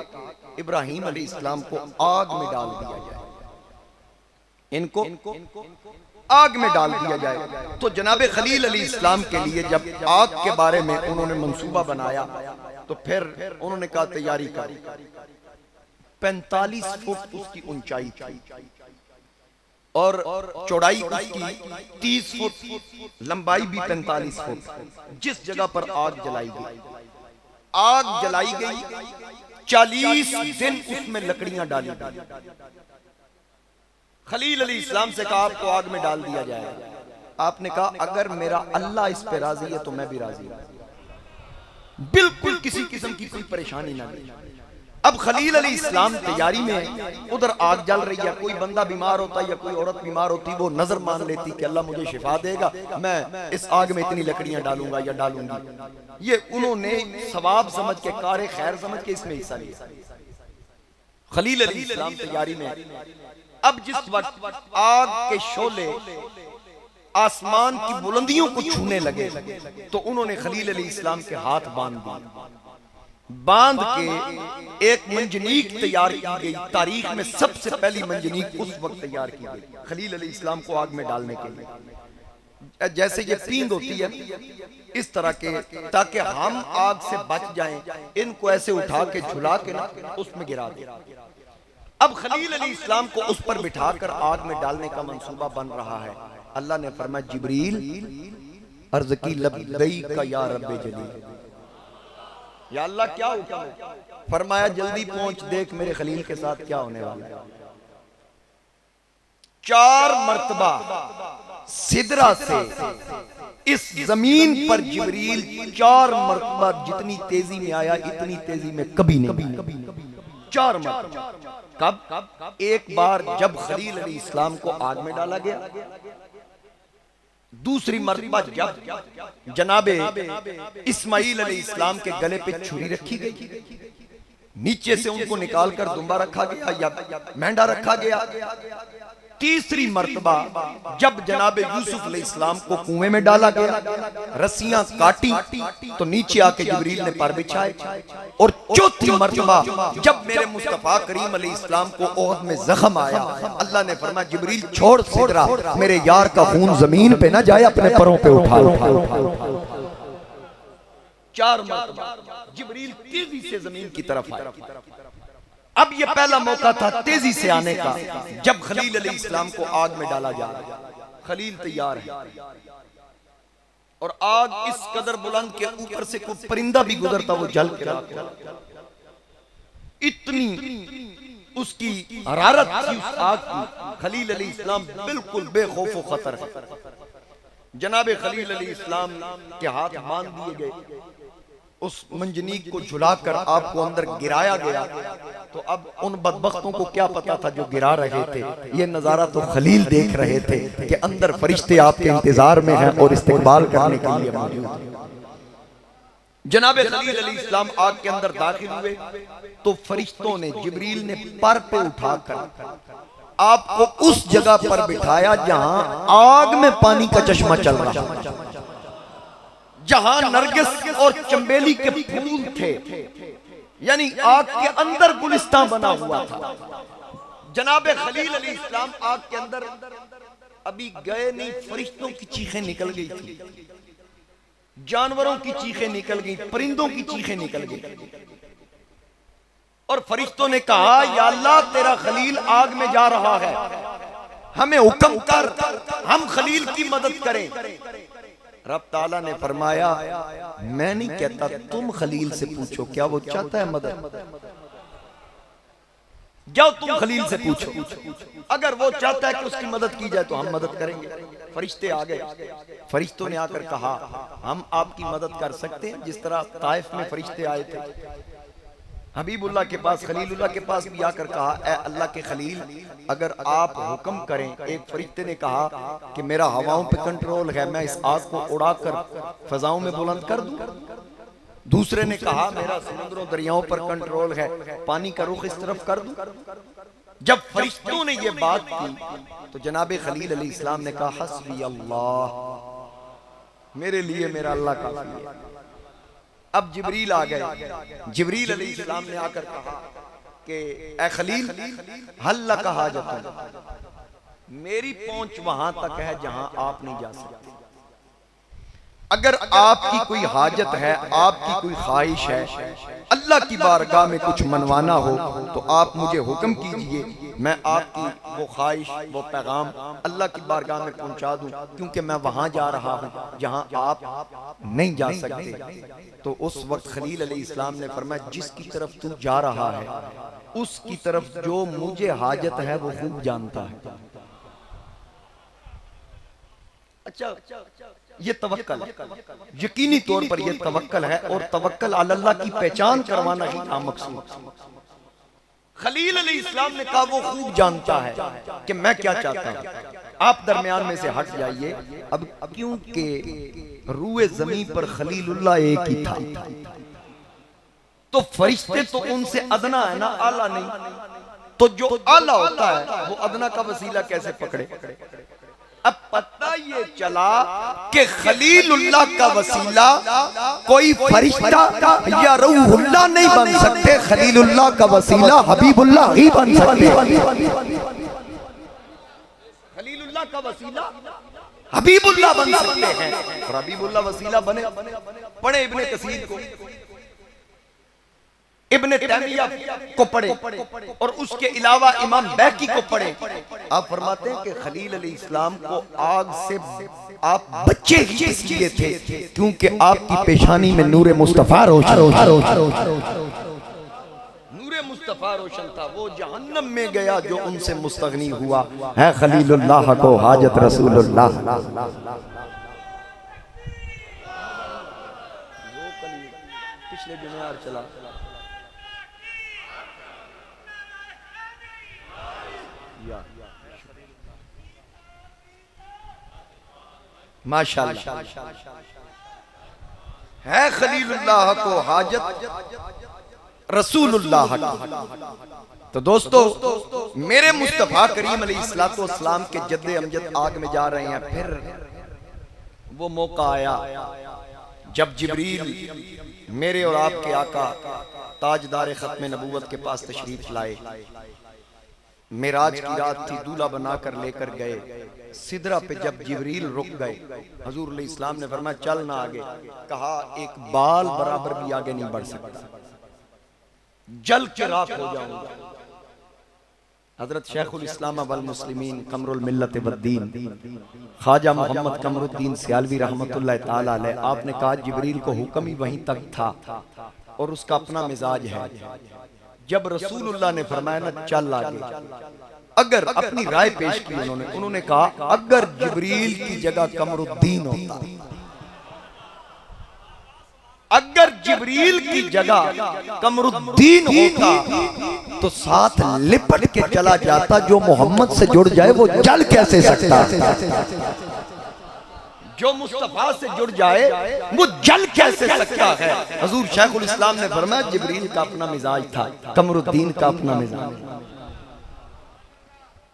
इब्राहिम अलैहिस्सलाम को आग में डाल दिया जाए, इनको आग में डाल दिया जाए। तो जनाब खलील अलैहिस्सलाम के लिए जब आग के बारे में उन्होंने मंसूबा बनाया तो फिर उन्होंने कहा तैयारी कर। 45 फुट उसकी ऊंचाई थी और चौड़ाई उसकी 30 फुट, लंबाई भी 45 फुट। जिस जगह पर आग जलाई गई, आग जलाई गई, 40 दिन उसमें लकड़ियां डाली गई। खलील अलैहिस्सलाम से कहा आपको आग में डाल दिया जाए। आपने कहा अगर मेरा अल्लाह इस पे राजी है तो मैं भी राजी हूं, बिल्कुल किसी किस्म की कोई परेशानी ना ले। अब खलील अलैहिस्सलाम तैयारी में, उधर आग जल रही है, कोई बंदा बीमार होता या कोई औरत बीमार होती, वो नजर मान लेती कि अल्लाह मुझे शिफा देगा, मैं इस आग में इतनी लकड़ियां डालूंगा या डालूंगी। ये उन्होंने सवाब समझ के, कार खैर समझ के इसमें हिस्सा लिया। खलील अलैहिस्सलाम तैयारी में। अब जिस वक्त आग के शोले आसमान की बुलंदियों को छूने लगे तो उन्होंने खलील अलैहिस्सलाम के हाथ बांध दिए। बांध के एक मंजनीक तैयार की गई। तारीख में सबसे पहली मंजनीक उस वक्त तैयार की गई खलील अलैहिस्सलाम को आग में डालने के लिए। जैसे ये पींग होती है इस तरह के, ताकि हम आग से बच जाएं, इनको ऐसे उठा के झुला के ना उसमें गिरा दे। अब खलील अलैहिस्सलाम को उस पर बिठाकर आग में डालने का मंसूबा बन रहा है। अल्लाह ने फरमाया जिब्रील अर्ज़ की लब्बैक या रब्बे जलील, या अल्लाह क्या हुक्म है? फरमाया जल्दी पहुंच, देख मेरे खलील के साथ क्या होने वाला है। 4 मर्तबा सिदरा से इस जमीन पर जिब्रील 4 मर्तबा जितनी तेजी में आया इतनी तेजी में कभी नहीं। 4 मर्तबा। कब? एक बार जब खलील अलैहिस्सलाम को आग में डाला गया, दूसरी मर्तबा जब जनाबे इस्माइल अलैहिस्सलाम के गले पे छुरी रखी गई, नीचे से उनको निकालकर दुम्बा रखा गया या मेंढा रखा गया। तीसरी मर्तबा जब जनाब यूसुफ अलैहिस्सलाम को कुएं में डाला गया, रस्सियां काटी तो नीचे आके जिब्रील ने पर बिछाए। और चौथी मर्तबा जब मेरे मुस्तफा करीम अलैहिस्सलाम को ओहद में जख्म आया, अल्लाह ने फरमाया जिब्रील छोड़ सिदरा, मेरे यार का खून जमीन पे ना जाए, अपने परों पे उठा। 4 मर्तबा जिब्रील तेजी से जमीन की तरफ आए। अब ये पहला मौका था तेजी से आने का, जब खलील अलैहिस्सलाम को आग में डाला जा रहा है। खलील तैयार है और आग इस कदर बुलंद के ऊपर से कोई परिंदा भी गुजरता वो जल के रहता। इतनी उसकी हरारत थी उस आग की। खलील अलैहिस्सलाम बिल्कुल बेखौफ व खतर है। जनाब खलील अलैहिस्सलाम के हाथ बांध दिए गए, उस मंजनीक को झुलाकर आपको अंदर गिराया गया। तो अब उन बदबख्तों को क्या पता था जो गिरा रहे थे, ये नजारा तो खलील देख रहे थे कि अंदर फरिश्ते आपके इंतजार में हैं और इस्तकबाल करने के लिए मौजूद हैं। जनाब खलील अलैहिस्सलाम आग के अंदर दाखिल हुए तो फरिश्तों ने, जिब्रील ने पर पे उठाकर आपको उस जगह पर बिठाया जहां आग में पानी का चश्मा चल रहा, जहां नरगिस और चंबेली के फूल थे, यानी आग के अंदर गुलिस्तान बना हुआ था। जनाब खलील अलैहिस्सलाम आग के अंदर अभी गए नहीं, फरिश्तों की चीखें निकल गई थी, जानवरों की चीखें निकल गई, परिंदों की चीखें निकल गई। और फरिश्तों ने कहा या अल्लाह तेरा खलील आग में जा रहा है, हमें हुक्म कर, हम खलील की मदद करें। रब ताला ने फरमाया मैं नहीं कहता, तुम खलील से पूछो क्या वो चाहता है मदद। जाओ तुम खलील से पूछो, अगर वो चाहता है कि उसकी मदद की जाए तो हम मदद करेंगे। फरिश्ते आ गए, फरिश्तों ने आकर कहा हम आपकी मदद कर सकते हैं, जिस तरह ताइफ में फरिश्ते आए थे। हबीबुल्लाह के पास, खलीलुल्लाह के पास भी आकर कहा ए अल्लाह के खलील, अगर आप हुक्म करें। एक फरिश्ते ने कहा कि मेरा हवाओं पे कंट्रोल है, मैं इस आग को उड़ाकर फजाओं में बुलंद कर दूं। दूसरे ने कहा मेरा समुद्रों दरियाओं पर कंट्रोल है, पानी का रुख इस तरफ कर दूं। जब फरिश्तों ने ये बात की तो जनाब खलील अलैहिस्सलाम ने कहा हस्बी अल्लाह, मेरे लिए मेरा अल्लाह काफी है। अब जिब्रील आ गए, जिब्रील अलैहिस्सलाम ने आकर कहा कि ए खलील हल लका हाजत, मेरी पहुंच वहां तक है जहां आप नहीं जा सकते। अगर आपकी कोई हाजत है, आपकी कोई ख्वाहिश है, अल्लाह की बारगाह में कुछ मनवाना हो तो आप मुझे हुक्म कीजिए, मैं आपकी वो ख्वाहिश, वो पैगाम अल्लाह की बारगाह में पहुंचा दूं, क्योंकि मैं वहां जा रहा हूं जहां आप नहीं जा सकते। तो उस वक्त खलील अलैहिस्सलाम ने फरमाया जिसकी तरफ तू जा रहा है उसकी तरफ जो मुझे हाजत है वो खूब जानता है। अच्छा, ये तवक्कल है, यकीनी तौर पर ये तवक्कल है, और तवक्कल अल्लाह की पहचान करवाना ही था मकसूद। खलील अलैहिस्सलाम ने कहा वो खूब जानता है कि मैं क्या चाहता हूं, आप दरमियान में से हट जाइए। अब क्योंकि रूए जमीन पर खलीलुल्लाह एक ही था, तो फरिश्ते तो उनसे अदना है ना, आला नहीं। तो जो आला होता है वो अदना का वसीला कैसे पकड़े। अब पता ये चला कि खलीलुल्लाह का वसीला कोई फरिश्ता या रूहुल्लाह नहीं बन सकते, खलीलुल्लाह का वसीला हबीबुल्लाह ही बन सकते। खलीलुल्लाह का वसीला हबीबुल्लाह बन सकते हैं, और हबीबुल्लाह वसीला बने। पढ़े इब्ने कसीर को, इब्ने तैमिया को पढ़े, और उसके अलावा इमाम बैकी को पढ़े। आप फरमाते हैं कि खलील अलैहिस्सलाम को आग से आप बच्चे ही इसलिए थे क्योंकि आपकी पेशानी में नूरे मुस्तफा रोशन, नूरे मुस्तफा रोशन था। वो जहन्नम में गया जो उनसे मुस्तगनी हुआ है खलीलुल्लाह को हाजत रसूलुल्लाह। पिछले जुमेवार चला माशाअल्लाह है खलीलुल्लाह को हाजत रसूलुल्लाह की। तो दोस्तों मेरे मुस्तफा करीम अलैहिस्सलाम के जद्दे अमजद आग में जा रहे हैं। फिर वो मौका आया जब जिब्रील मेरे और आपके आका ताजदार खत्म नबूवत के पास तशरीफ लाए। मेराज की रात थी, दूल्हा बनाकर लेकर गए। सिदरा पे जब जिब्रील रुक गए, हजूर अलैहिस्सलाम ने फरमाया चल ना आगे। कहा एक बाल बराबर भी आगे नहीं बढ़ सकता, जल के राख हो जाऊंगा। हजरत शेखुल इस्लाम वल मुस्लिमीन कमरुल मिल्लत वद्दीन ख्वाजा मोहम्मद कमरुद्दीन सियालवी रहमतुल्लाह ताला अलैह, आपने कहा जिब्रील को हुक्म ही वहीं तक था और उसका अपना मिजाज है। जब रसूलुल्लाह ने फरमाया ना चल आगे, अगर अपनी राय पेश की उन्होंने कहा अगर जिब्रील की जगह कमरुद्दीन होता, अगर जिब्रील की जगह कमरुद्दीन होता तो साथ लिपट के चला जाता। जो मोहम्मद से जुड़ जाए वो जल कैसे सकता? जो मुस्तफा से जुड़ जाए वो जल कैसे सकता है? हजूर शेखुल इस्लाम ने फरमाया जिब्रील का अपना मिजाज था, कमरुद्दीन का अपना मिजाज।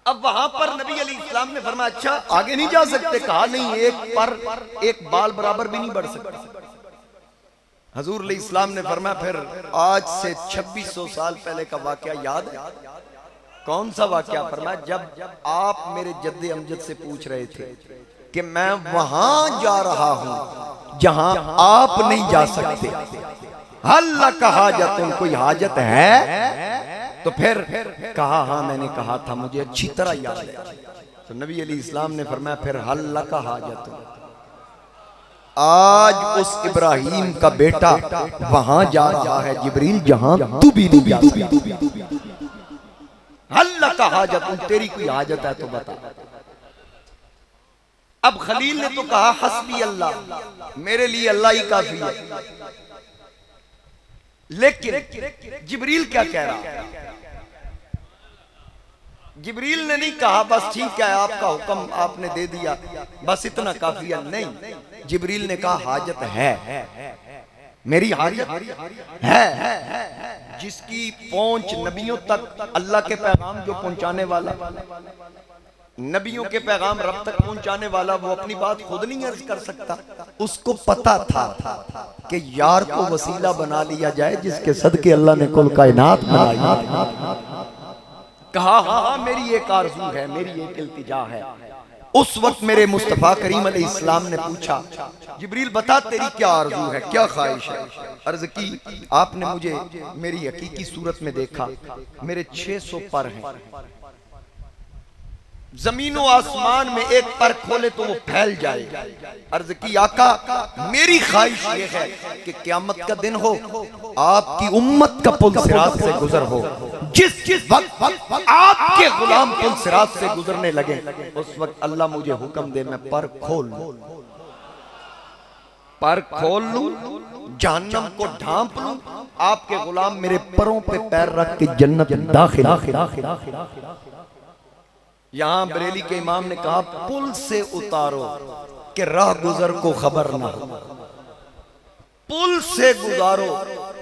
अब वहां पर नबी अलैहिस्सलाम ने फरमाया अच्छा आगे नहीं जा सकते? कहा नहीं, एक बाल बराबर भी नहीं बढ़ सकता। हजूर अलैहिस्सलाम ने फरमाया फिर आज से 2600 साल पहले का वाकया याद है? कौन सा वाकया? फरमाया जब आप मेरे जद्दे अमजद से पूछ रहे थे कि मैं वहां जा रहा हूं जहां आप नहीं जा सकते, हल्ला का हाजत, कोई हाजत है? तो फिर कहा हाँ मैंने कहा था, मुझे अच्छी तरह याद है। तो नबी अलैहिस्सलाम ने फरमाया फिर हल्ला का हाजत, आज उस इब्राहिम का बेटा वहां जा रहा है जिब्रील जहां तू भी नहीं जा सकता। हल्ला का हाजत, तेरी कोई हाजत है तो बता। अब खलील ने तो कहा हस्बी अल्लाह, मेरे लिए अल्लाह ही काफी है। लेकिन जिब्रील क्या कह रहा है? जिब्रील ने नहीं कहा बस ठीक है आपका हुक्म आपने दे दिया बस इतना काफी है। नहीं, जिब्रील ने कहा हाजत है, मेरी हाजत है। जिसकी पहुंच नबियों तक, अल्लाह के पैगाम जो पहुंचाने वाला, नबियों के पैगाम रब तक पहुंचाने वाला, वो अपनी बात खुद नहीं अर्ज कर सकता। उसको पता था कि यार को वसीला बना लिया जाए जिसके सदके अल्लाह ने कुल कायनात बनाई। कहा हाँ मेरी एक आरज़ू है, मेरी एक इल्तिजा है। उस वक्त मेरे मुस्तफा करीम अलैहिस्सलाम ने पूछा जिब्रील बता तेरी क्या आरज़ू है, क्या ख्वाहिश है? अर्ज की आपने मुझे मेरी हकीकी सूरत में देखा, मेरे 600 पर हैं, जमीनों आसमान में एक पर खोले तो वो फैल जाए। अर्ज की आका मेरी ख्वाहिश ये है कि क़यामत का दिन हो, आपकी उम्मत का पुल सिरात से गुजर हो। जिस वक्त आपके गुलाम पुल सिरात से गुजरने लगे उस वक्त अल्लाह मुझे हुक्म दे मैं पर खोल लूं, जहन्नम को ढांप लूं, आपके गुलाम मेरे परों पे पैर रख के जन्नत दाखिल। यहां बरेली के इमाम ने कहा पुल से उतारो कि राह गुजर को खबर ना हो, पुल से गुजारो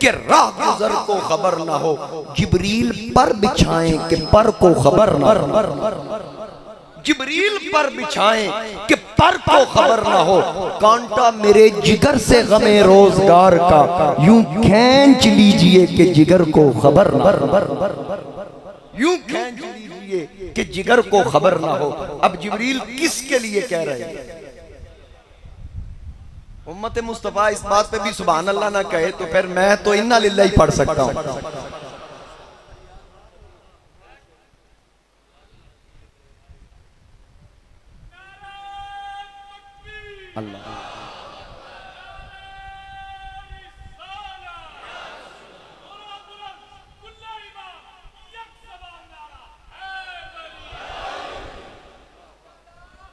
कि राह गुजर को खबर ना हो। जिब्रील पर बिछाएं कि पर को खबर ना हो, जिब्रील पर बिछाएं कि पर को खबर ना हो। कांटा मेरे जिगर से गमे रोजगार का यूं खींच लीजिए कि जिगर को खबर ना हो, यूं खींच लीजिए कि जिगर को खबर ना हो। अब जिब्रील किसके लिए कह रहे हैं? उम्मत मुस्तफा इस बात पे भी सुभान अल्लाह ना कहे तो फिर मैं तो इन्ना लिल्लाह ही पढ़ सकता हूं। अल्लाह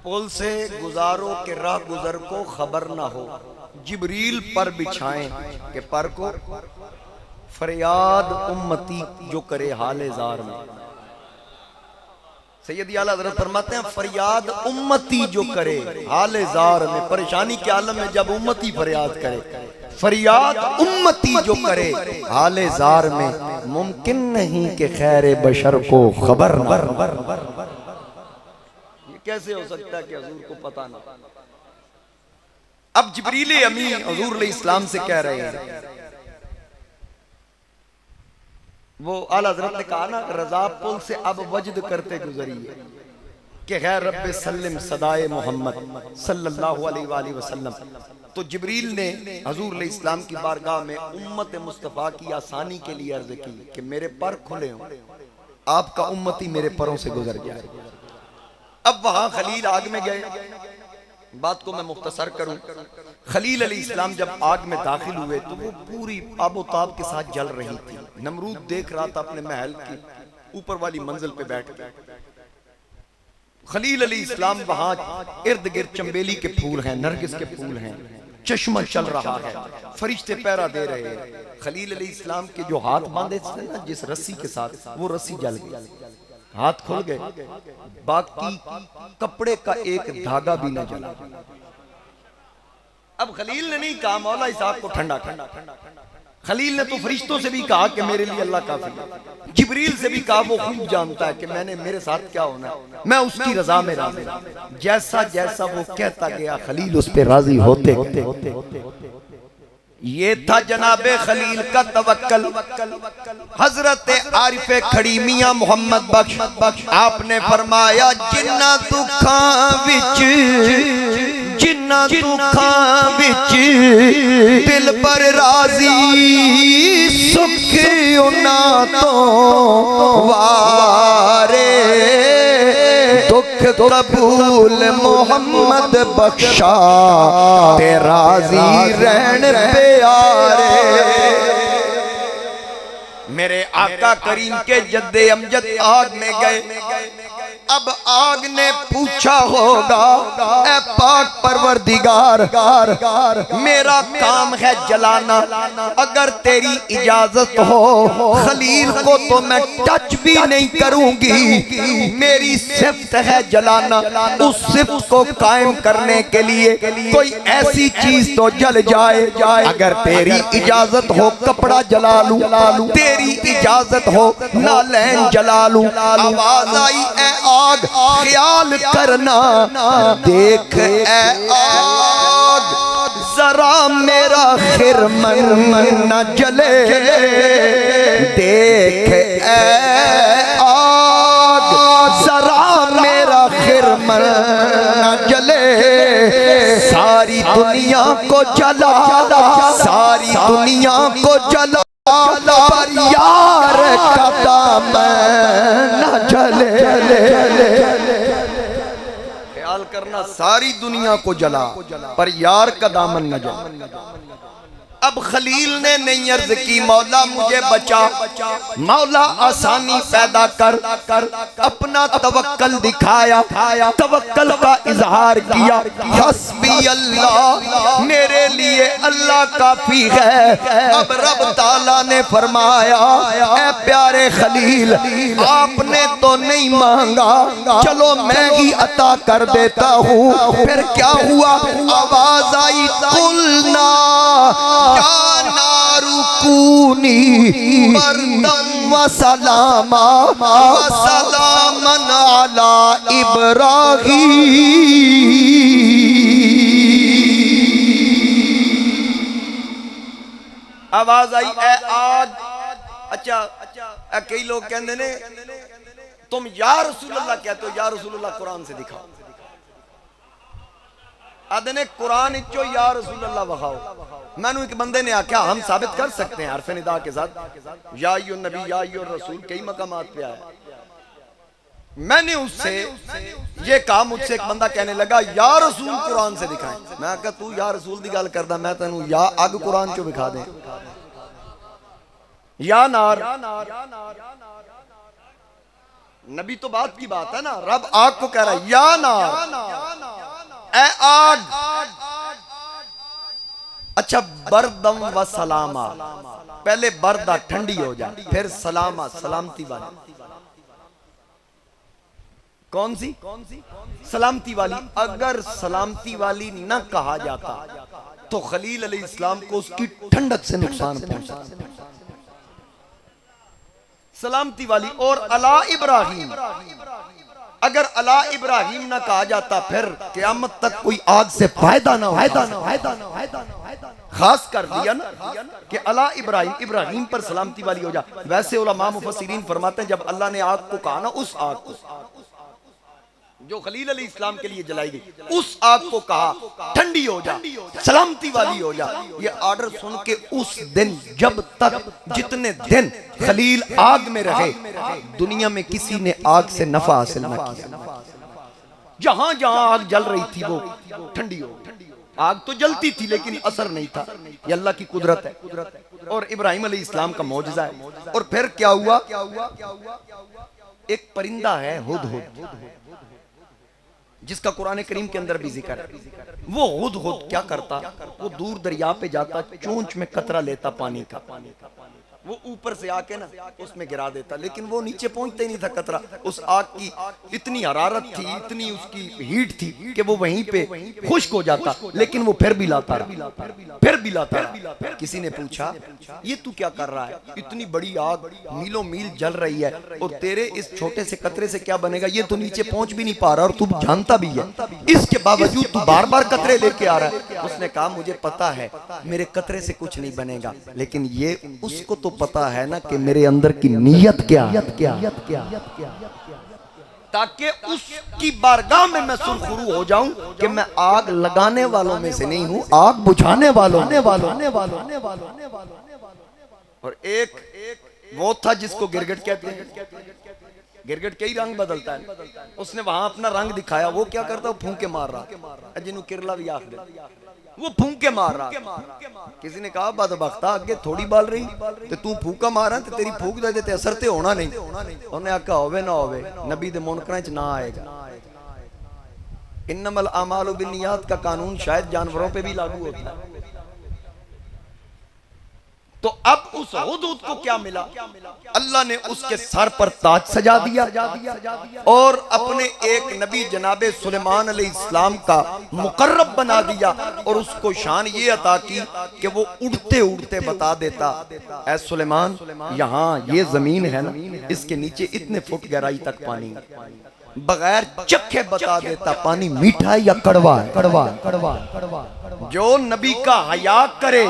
पुल से गुजारो के राह गुजर को खबर ना हो, जिब्रील पर बिछाएं के पर को फरियाद उम्मती जो करे हाले जार में। सैयदी आला हज़रत फरमाते हैं फरियाद उम्मती जो करे हाले जार में, परेशानी के आलम में जब उम्मती फरियाद करे, फरियाद उम्मती जो करे हाले जार में, मुमकिन नहीं कि खैर बशर को खबर न। ये कैसे हो सकता है कि हुजूर को पता ना। अब जिब्रील अमी हुजूर अलैहिस्सलाम से कह रहे हैं, वो आला हज़रत ने कहा ना रज़ा पुल से अब वजद करते गुजरिए कि गैर रब्बे सल्लिम सदाए मोहम्मद सल्लल्लाहु अलैहि वसल्लम। तो जिब्रील ने हुजूर अलैहिस्सलाम की बारगाह में उम्मत मुस्तफ़ा की आसानी के लिए अर्ज की कि मेरे पर खुले हों, आपका उम्मती मेरे परों से गुजर गया। अब वहां खलील आग में गए, बात को मैं मुख्तसर करूं, खलील अलैहिस्सलाम जब आग में दाखिल हुए तो वो पूरी आबोताब के साथ जल रही थी। नमरूद देख रहा था अपने महल की ऊपर वाली मंजिल पे बैठ कर। खलील अलैहिस्सलाम वहां इर्द गिर्द चंबेली के फूल हैं, नरगिस के फूल हैं, चश्मा चल रहा है, फरिश्ते पहरा दे रहे हैं। खलील अलैहिस्सलाम के जो हाथ बांधे थे ना जिस रस्सी के साथ, वो रस्सी जल गई, हाथ खुल गए, बाकी कपड़े का एक धागा भी न जला। अब खलील ने नहीं कहा मौला इस आग को ठंडा ठंडा, खलील ने तो फरिश्तों से भी कहा कि मेरे लिए अल्लाह काफी है। जिब्रील से भी कहा, वो खूब जानता है कि मैंने मेरे साथ क्या होना है, मैं उसकी रजा में राजी। जैसा जैसा वो कहता गया खलील उस पे राजी होते होते। ये था जनाबे खलील का तवक्कल। हजरत आरिफे खड़ी मियां मोहम्मद बख्श आपने फरमाया जिन्ना दुखां विच, जिन्ना दुखां विच दिल पर राजी, सुख उना तो वारे, दुख कबूल मोहम्मद बख्शा ते राजी रहन प्यारे। मेरे आका करीम के जद्दे अमजद आग में गए। अब आग ने पूछा होगा ऐ पाक परवरदिगार, मेरा काम है जलाना, अगर तेरी इजाजत हो खलील को तो मैं टच भी नहीं करूंगी, मेरी सिफ्त है जलाना। उस सिफ्त को कायम करने के लिए कोई ऐसी चीज तो जल जाए, अगर तेरी इजाजत हो कपड़ा जला लूं, तेरी इजाजत हो नालैन जला लूं। आवाज आई ऐ आग ख्याल करना, देख ऐ आग जरा मेरा खिरमन न जले, देख ऐ आग जरा मेरा खिरमन न जले। सारी दुनिया को जला, सारी दुनिया को जला, पर यार का दामन न जले। ख्याल करना सारी दुनिया को जला पर यार का दामन न जले। अब खलील ने नहीं अर्ज की मौला मुझे बचा, मौला आसानी पैदा कर, अपना तवक्कल दिखाया, तवक्कल का इजहार किया। हस्बी अल्लाह, मेरे लिए अल्लाह काफी है। अब रब ताला ने फरमाया ऐ प्यारे खलील आपने तो नहीं मांगा, चलो मैं ही अता कर देता हूँ। फिर क्या हुआ, आवाज आई कुलना नारुकूनी बरदम व सलामा व सलामन अला इब्राहीम। आवाज आई ए आग। अच्छा कई लोग कहते ने तुम या रसूलुल्लाह कहते हो, या रसूलुल्लाह कुरान से दिखाओ। आदे ने कुरान इचो या रसूलुल्लाह बखाओ। मैंने एक बंदे ने आख्या हम साबित कर सकते हैं हरफ निदा के साथ, या अय्युहन नबी या अय्युहर रसूल कई मकामात पे आया। मैंने उससे ये कहा, मुझसे एक बंदा कहने लगा या रसूल कुरान से दिखाएं। मैं कहा तू या रसूल दी गल करदा, मैं तेनू या अग कुरान चो दिखा दे। या नार, नबी तो बात की बात है ना, रब आग को कह रहा है या नार ए आग। अच्छा बरदम व सलामा, पहले बरदा ठंडी हो जाए, फिर सलामा सलामती बने। कौन सी? सलामती वाली। अगर सलामती वाली न कहा जाता तो खलील अलैहिस्सलाम को उसकी ठंडक से नुकसान पहुंचता। सलामती वाली। और अला इब्राहिम, अगर अला इब्राहिम ना कहा जाता फिर क़यामत तक कोई आग से फायदा ना होता। खास कर दिया ना कि अला इब्राहिम, इब्राहिम पर सलामती वाली हो जा। वैसे उलमा मुफस्सिरीन फरमाते हैं जब अल्लाह ने आग को कहा ना, उस आग को जो खलील अलैहिस्सलाम के लिए जलाई गई, उस आग को कहा ठंडी हो जा, सलामती वाली हो जा। ये ऑर्डर सुन के उस दिन, जब तक जितने दिन खलील आग में रहे, दुनिया में किसी ने आग से नफा हासिल न किया। जहां जहां आग जल रही थी वो ठंडी हो गई। आग तो जलती थी लेकिन असर नहीं था। ये अल्लाह की कुदरत है और इब्राहिम अलैहिस्सलाम का मौजज़ा है। और फिर क्या हुआ? एक परिंदा है हुदहुद, जिसका कुरान करीम के अंदर भी जिक्र है। वो हुदहुद क्या करता? वो दूर दरिया पे जाता, चोंच में कतरा लेता पानी का, वो ऊपर से आके ना उसमें गिरा देता, लेकिन वो नीचे पहुंचता ही नहीं था कतरा। उस आग की इतनी हरारत थी, इतनी उसकी हीट थी कि वो वहीं पे खुश्क हो जाता, लेकिन वो फिर भी लाता रहा, फिर भी लाता रहा। किसी ने पूछा ये तू क्या कर रहा है? इतनी बड़ी आग मीलों मील जल रही है और तेरे इस छोटे से कतरे से क्या बनेगा? ये तो नीचे पहुंच भी नहीं पा रहा और तू जानता भी है, इसके बावजूद तू बार बार कतरे लेके आ रहा है। उसने कहा मुझे पता है मेरे कतरे से कुछ नहीं बनेगा, लेकिन ये उसको तो पता है ना कि मेरे अंदर की नीयत क्या, ताकि उसकी बारगाह में मैं सुरखरू हो जाऊं कि मैं आग लगाने वालों में से नहीं हूं, आग बुझाने वालों। और एक वो था जिसको गिरगिट कहते हैं। गिरगिट कई रंग बदलता है, उसने वहां अपना रंग दिखाया। वो क्या करता? वो फूंके मार रहा, जिन्हों किरला भी आखिर, वो फूंके मार रहा। किसी ने कहा बदबख्ता अगे थोड़ी बाल रही ते तू फूका मारा ते तेरी फूक दे ते असर ते होना नहीं। उन्हें आखा होवे ना होवे, नबी दे मुनकरां च ना आएगा। इन्नमल आमालु बिन्नियात का कानून शायद जानवरों पे भी लागू होता है। तो अब उस हुदहुद को क्या मिला? अल्लाह ने उसके सर पर ताज सजा दिया और अपने एक नबी जनाबे सुलेमान अलैहिस्सलाम का मुकर्रब बना दिया और उसको शान ये अता की कि वो उड़ते उड़ते बता देता, ऐ सुलेमान यहाँ ये जमीन है ना, इसके नीचे इतने फुट गहराई तक पानी, बगैर चखे बता देता पानी मीठा है या कड़वा है। कड़वा। जो नबी का हया करे,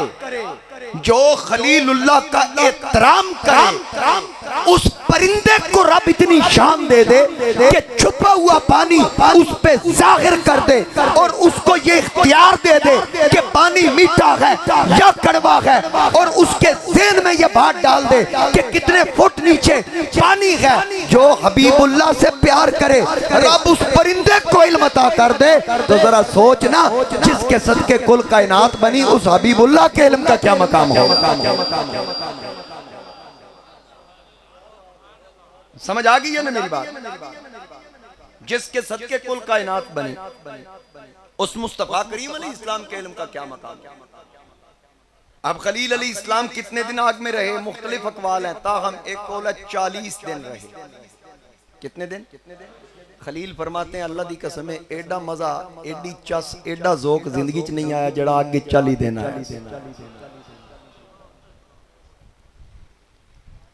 जो खलीलुल्लाह का एहतराम करे, उस परिंदे को रब इतनी शान दे दे कि छुपा हुआ पानी उस पे जाहिर कर दे और उसको ये इख्तियार दे दे कि पानी मीठा है या कड़वा है, और उसके ज़हन में ये बात डाल दे कि कितने फुट नीचे पानी है। जो हबीबुल्लाह से प्यार करे, रब उस परिंदे को इल्म अता कर दे, तो जरा सोचना जिसके सदके कुल कायनात बनी, उस हबीबुल्लाह के इल्म का क्या मकाम हो। समझ आ गई है ना मेरी बात? जिसके सदके कुल कायनात बनी, उस मुस्तफा करीम अलैहिस्सलाम के इल्म का क्या मकाम। अब खलील अलैहिस्सलाम कितने दिन आग में रहे? मुख्तलिफ अकवाल हैं, ताहम एक कौल 40 दिन रहे। कितने दिन? खलील फरमाते हैं अल्लाह दी कसम है एडा मजा, एडी चस, एडा ज़ौक जिंदगी च नहीं आया जड़ा आगे 40 दिन आया।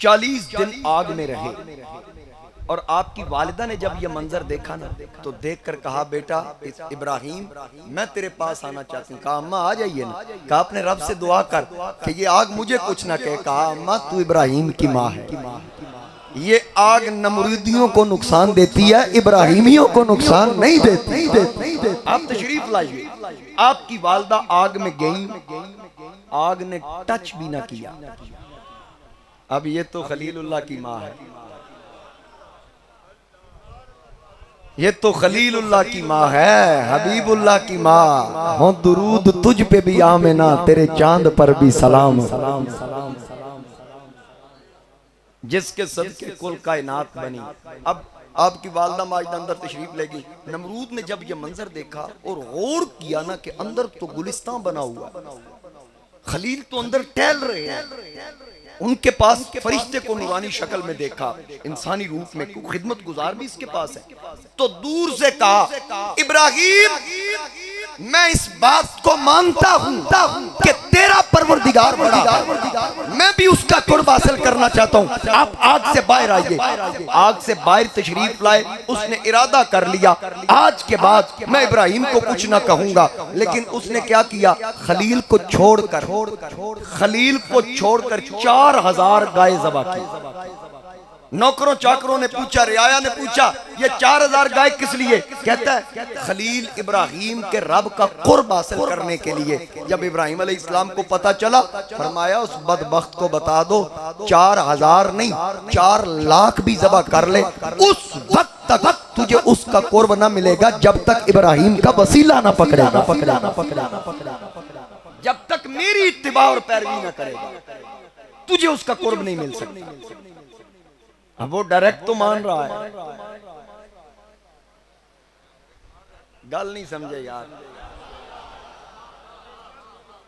40 दिन आग में रहे। और आपकी वालिदा ने जब ये मंजर देखा ना, तो देखकर कहा बेटा इब्राहिम मैं तेरे पास आना चाहती हूँ। कहा अम्मा आ जाइए ना। कहा अपने रब से दुआ कर कि ये आग मुझे कुछ ना कहे। कहा अम्मा तू इब्राहिम की माँ है, ये आग नमरूदियों को नुकसान देती है, इब्राहिमियों को नुकसान नहीं देती। आप तशरीफ लाइए। आपकी वालिदा आग में गई, आग ने टच भी ना किया। अब ये तो खलीलुल्लाह की माँ है, ये तो खलीलुल्लाह की माँ है, हबीबुल्लाह की माँ। हो दुरूद तुझ पे भी आमिना, तेरे चांद पर भी सलाम। जिसके सदके कुल कायनात बनी। अब आपकी वालिदा माजिद अंदर तशरीफ लेगी। नमरूद ने जब ये मंजर देखा और गौर किया ना कि अंदर तो गुलिस्तान बना हुआ, खलील तो अंदर टहल रहे हैं, उनके पास फरिश्ते को नूरानी शक्ल में देखा, इंसानी रूप में, खिदमत गुजार भी इसके पास है। तो दूर से कहा, इब्राहिम मैं इस बात को मानता हूं कि तेरा परवरदिगार बड़ा है, मैं भी उसका कुर्ब हासिल करना चाहता हूं। आप आग से बाहर आइए। आग से बाहर तशरीफ लाए। उसने इरादा कर लिया, आज के बाद मैं इब्राहिम को कुछ ना कहूंगा। लेकिन उसने क्या किया, खलील को छोड़कर 4000 गाय ज़बह की। नौकरों चाकरों ने पूछा, रियाया ने पूछा, ये 4000 गाय किस लिए? कहता है खलील इब्राहिम के रब का कुर्ब हासिल करने के लिए। जब इब्राहिम अलैहिस्सलाम को पता चला, फरमाया उस बदबख्त को बता दो 4000 नहीं 4 लाख भी ज़बह कर ले, उस वक्त तक तुझे उसका कुर्ब ना मिलेगा जब तक इब्राहिम का वसीला ना पकड़ेगा। जब तक मेरी इत्तिबा और पैरवी ना करेगा तुझे उसका कुर्ब नहीं मिल सकता। अब वो डायरेक्ट तो मान रहा है, गल नहीं समझे यार।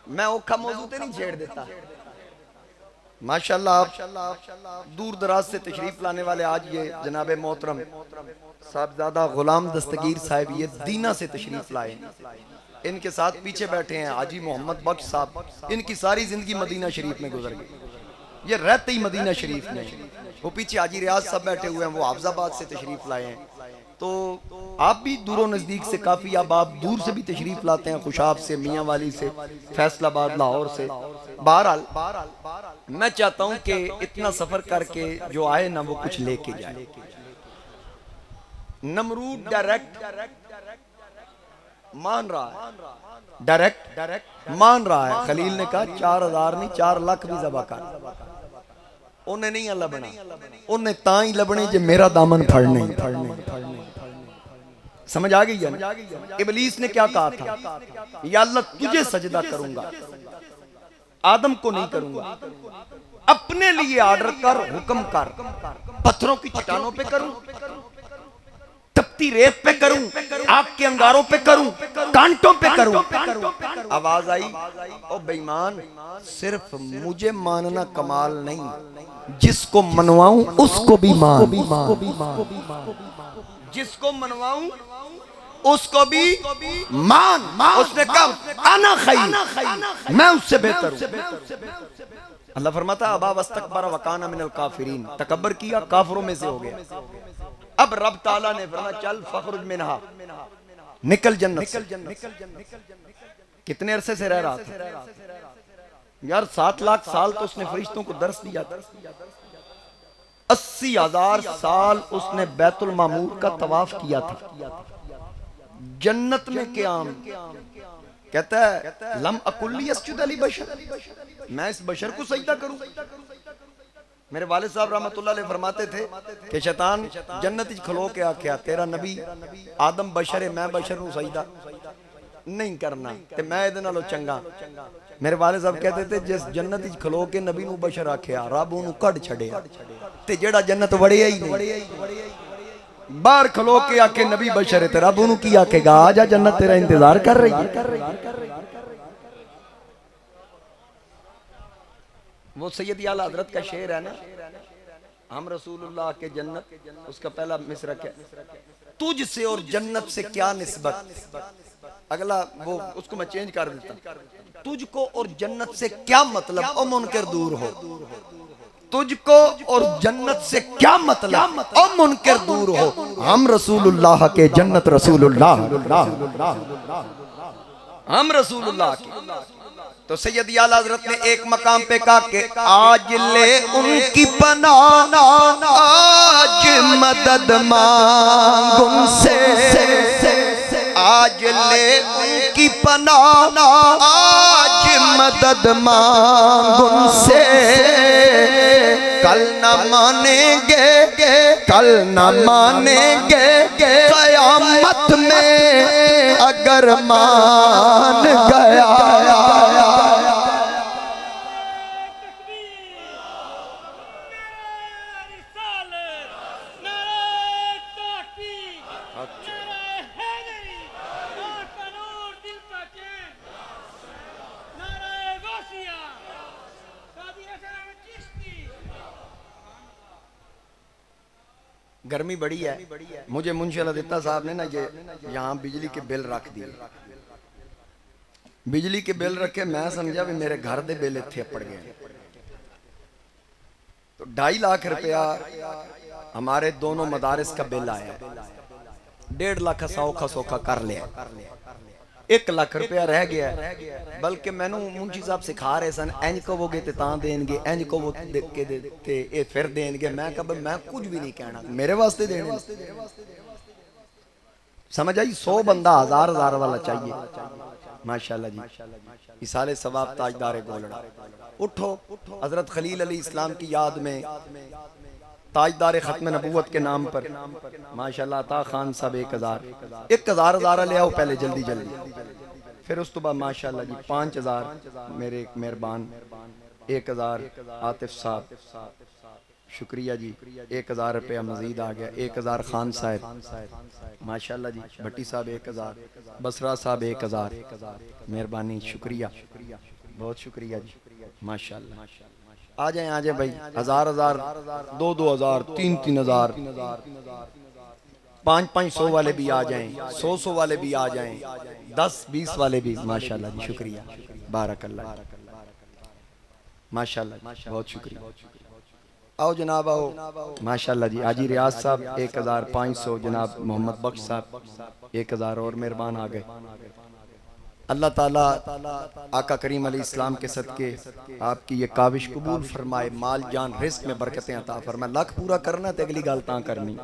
मैं औखा मौजू तो नहीं छेड़ देता। माशाल्लाह आप दूर दराज से तशरीफ लाने वाले आज ये जनाबे मोहतरम साहबजादा गुलाम दस्तगीर साहब ये दीना से तशरीफ लाए। इनके साथ पीछे बैठे हैं हाजी मोहम्मद बख्श साहब, इनकी सारी जिंदगी मदीना शरीफ में गुजर गई, ये रहते ही मदीना शरीफ में। वो पीछे हाजी रियाज साहब बैठे हुए हैं, वो हाफजाबाद से तशरीफ लाए हैं। तो आप भी दूरों नज़दीक से काफ़ी, अब आप दूर से भी तशरीफ लाते हैं, खुशाब से, मियाँ वाली से, फैसलाबाद, लाहौर से। बहरहाल मैं चाहता हूँ कि इतना सफ़र करके जो आए ना वो कुछ लेके जाए। नमरूद डायरेक्ट मान रहा है, डायरेक्ट मान रहा है। खलील ने कहा 4000 नहीं 4 लाख भी ज़बह कर। उन्हें नहीं लबना, उन्हें ता ही लबने जो मेरा दामन फड़ने। समझ आ गई है? इबलीस ने क्या कहा था, या अल्लाह तुझे सजदा करूंगा, आदम को नहीं करूंगा। अपने लिए ऑर्डर कर, हुक्म कर, पत्थरों की चट्टानों पे करूं, तपती रेत पे करूं, आग के अंगारों पे करूं, कांटों पे करूं। आवाज आई, ओ बेईमान, सिर्फ मुझे मानना कमाल नहीं, जिसको मनवाऊं उसको भी मान। जिसको मनवाऊं उसको भी मान। उसने कहा आना खैर, मैं उससे बेहतर हूं। अल्लाह फरमाता अबा वस्तकबरा वकाना मिनल काफिरीन, तकब्बर किया, काफिरों में से हो गया। अब रब ताला ने फरमाया चल फखरुज मिनहा, निकल जन्नत से। कितने अरसे से रह रहा था यार? 7 लाख साल तो उसने फरिश्तों को दर्स दिया था। 80,000 साल उसने बैतुल मामूर का तवाफ किया था। जन्नत में क़याम कहता है लम अकुल्ली अस्जुद अली बशर, मैं इस बशर को सजदा करूं। मेरे वालिद साहब रहमतुल्लाह अलैह फरमाते थे कि शैतान जन्नत खलो के आख्या तेरा नबी आदम बशर है, मैं बशर हूं, सजदा नहीं करना ते मैं इहदे नालों चंगा। मेरे वाले साहब कहते थे जिस जन्नत खलो के नबी नू बशर आख्या, रब उन्होंने कढ़ छड़िया, ते जेड़ा जन्नत वड़िया ही नहीं, बाहर खलो के आके नबी बशर है, ते रब उन्होंने की आखेगा आ जा, जन्नत तेरा इंतजार कर रही है। वो सैयद आला हजरत का शेर है ना, हम रसूलुल्लाह के जन्नत, उसका पहला मिसरा क्या, तुझसे और जन्नत से क्या निस्बत। अगला वो उसको मैं चेंज कर देता, तुझको और जन्नत से क्या मतलब, ओ मुनकर दूर हो। तुझको और जन्नत से क्या मतलब, ओ मुनकर दूर हो। हम रसूलुल्लाह के जन्नत रसूलुल्लाह, हम रसूलुल्लाह के। तो सैयद आला हज़रत ने एक मकाम पे कहा कि आज ले उनकी पनाह, आज मदद मांग उनसे, आज ले उनकी पनाह, आज मदद मांग उनसे। कल न मानेंगे, कल न मानेंगे, क़यामत में अगर मान गया। गर्मी बड़ी है। मुझे मुंशी अल्लाह साहब ने ना ये यहाँ बिजली के बिल रख दिए, बिजली के बिल रखे, मैं समझा भी मेरे घर दे बिल इत्थे पड़ गए। तो 2.5 लाख रुपया हमारे दोनों मदारिस का बिल आया, 1.5 लाख सौखा सौखा कर लिया, 1 लाख रुपया रह गया। बल्कि मैनू मुंशी साहब सिखा रहे सन, इंज कहोगे तो तां देंगे, इंज कहो के ये फिर देंगे। मैं कहा मैं कुछ भी नहीं कहना, मेरे वास्ते देने। समझ आई? 100 बंदा 1000 वाला चाहिए। माशाल्लाह जी। इसाले सवाब ताजदार गोलड़ा। उठो, हजरत खलील अली इस्लाम की याद में ताजदार खत्म नबूवत के नाम पर माशाल्लाह अता खान साहब 1000 हज़ार ले आओ पहले जल्दी जल्दी। फिर उस तो बाद माशाल्लाह जी 5000 मेरे एक मेहरबान, 1000 आतिफ साहब, शुक्रिया जी। 1000 रुपया मजीद आ गया, 1000 खान साहब माशाल्लाह जी, भट्टी साहब 1000, बसरा साहब 1000, मेहरबानी, शुक्रिया, बहुत शुक्रिया जी माशाल्लाह। आ जाए भाई, 1000 2-2000 3-3000 500 वाले भी आ जाएं, 100 वाले भी आ जाएं, 10-20 वाले भी माशाल्लाह जी, शुक्रिया, बारकल्लाह माशाल्लाह, बहुत शुक्रिया। आओ जनाब आओ माशाल्लाह जी। हाजी रियाज साहब 1500, जनाब मोहम्मद बख्श साहब 1000 और मेहरबान आ गए। अल्लाह ताला आका करीम अलैहि इस्लाम के सदके आपकी ये काविश कबूल फरमाए, माल जान रिस्क में बरकतें अता फरमाए। लख पूरा करना तो अगली गल तां करनी।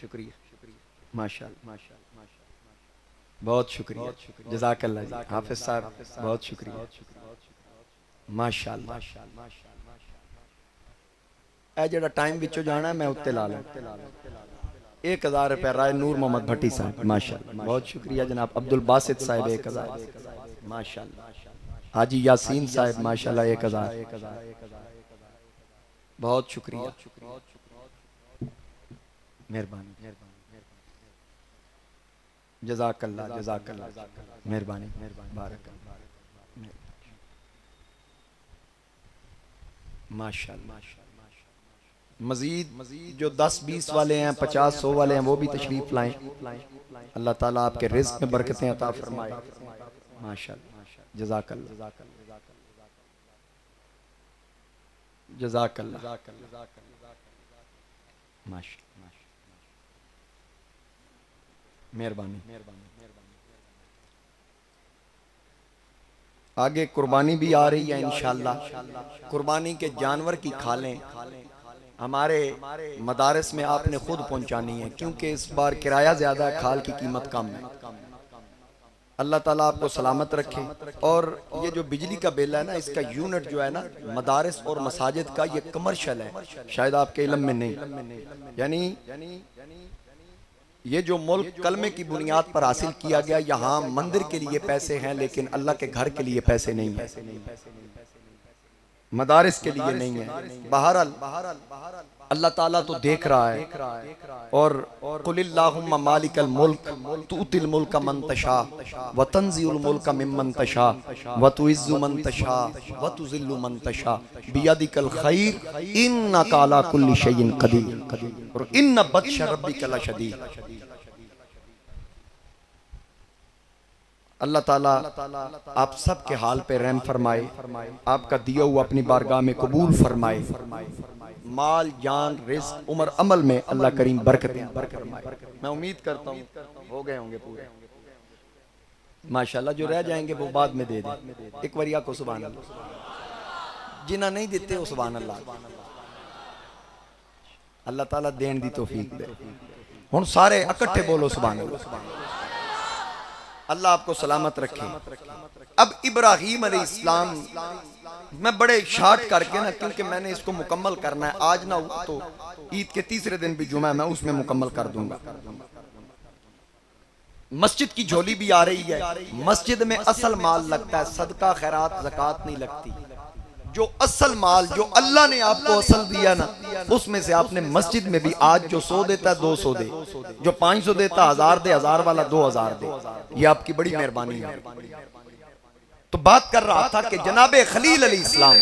शुक्रिया माशाल्लाह, बहुत शुक्रिया, जज़ाकल्लाह जी। हाफिज साहब बहुत शुक्रिया माशाल्लाह। ए जेड़ा टाइम विचों जाना मैं उत्ते ला लें। 1000 रुपया राय नूर मोहम्मद भट्टी साहब माशाल्लाह, बहुत शुक्रिया जनाब। अब्दुल बासित साहब 1000 माशाल्लाह। हाजी यासीन साहब माशाल्लाह 1000, बहुत शुक्रिया, मेहरबानी, जज़ाकल्लाह जज़ाकल्लाह, मेहरबानी, बारकल्लाह माशाल्लाह। मजीद जो 10-20 वाले हैं, 50-100 वाले हैं, वो भी तशरीफ लाएं। अल्लाह ताला आपके रिज़्क़ में बरकतें अता फरमाए माशाल्लाह, जज़ाकल्लाह जज़ाकल्लाह माशाल्लाह, मेहरबानी। आगे कुर्बानी भी आ रही है इंशाल्लाह। कुर्बानी के जानवर की खालें हमारे मदारस में आपने खुद पहुंचानी है, क्योंकि इस बार किराया ज्यादा है, खाल की कीमत कम है। अल्लाह ताला आपको सलामत रखे। और ये जो बिजली का बिल है ना, इसका यूनिट जो है ना मदारस और मसाजिद का, ये कमर्शियल है, शायद आपके इल्म में नहीं। यानी ये जो मुल्क कलमे की बुनियाद पर हासिल किया गया, यहाँ मंदिर के लिए पैसे हैं लेकिन अल्लाह के घर के लिए पैसे नहीं है, मदारिस के लिए नहीं है। बहरहाल अल्लाह ताला तो देख रहा है। और कुलिल्लाहुम्मा मालिकल मुल्क तुतिल मुल्का मन तशा व तंज़िउल मुल्का मिम्मन तशा व तुइज़्ज़ु मन तशा व तुज़िल्लु मन तशा बियदिकल खैर इन्नका अला कुल्लि शैइन कदीर और इन्न बत्श रब्बिका लशदीद। अल्लाह ताला आप सब के हाल पे रहम फरमाए, आपका दिया हुआ अपनी बारगाह में कबूल फरमाए। माल जान रिज़्क़ उम्र अमल में अल्लाह करीम बरकतें फरमाए। मैं उम्मीद करता हूँ हो गए होंगे पूरे माशाल्लाह। जो रह जाएंगे वो बाद में दे दें। एक वरिया को सुभान अल्लाह, जिन्हें नहीं देते वो सुभान अल्लाह। अल्लाह ताला देन दी तौफीक दे। हुण सारे इकट्ठे बोलो सुभान अल्लाह। अल्लाह आपको सलामत रखे। अब इब्राहीम अलैहिस्सलाम, मैं बड़े शार्ट करके ना, क्योंकि मैंने इसको मुकम्मल करना है आज ना, तो ईद के तीसरे दिन भी जुमा है, मैं उसमें मुकम्मल कर दूंगा। मस्जिद की झोली भी आ रही है। मस्जिद में असल माल लगता है, सदका खैरात ज़कात नहीं लगती। जो असल माल जो अल्लाह ने आपको असल दिया ना, उसमें से आपने मस्जिद में भी आज जो 100 देता है 200 दे, जो 500 देता 1000 दे, 1000 वाला 2000 दे। ये आपकी बड़ी मेहरबानी है। तो बात कर रहा था कि जनाबे खलील अलैहिस्सलाम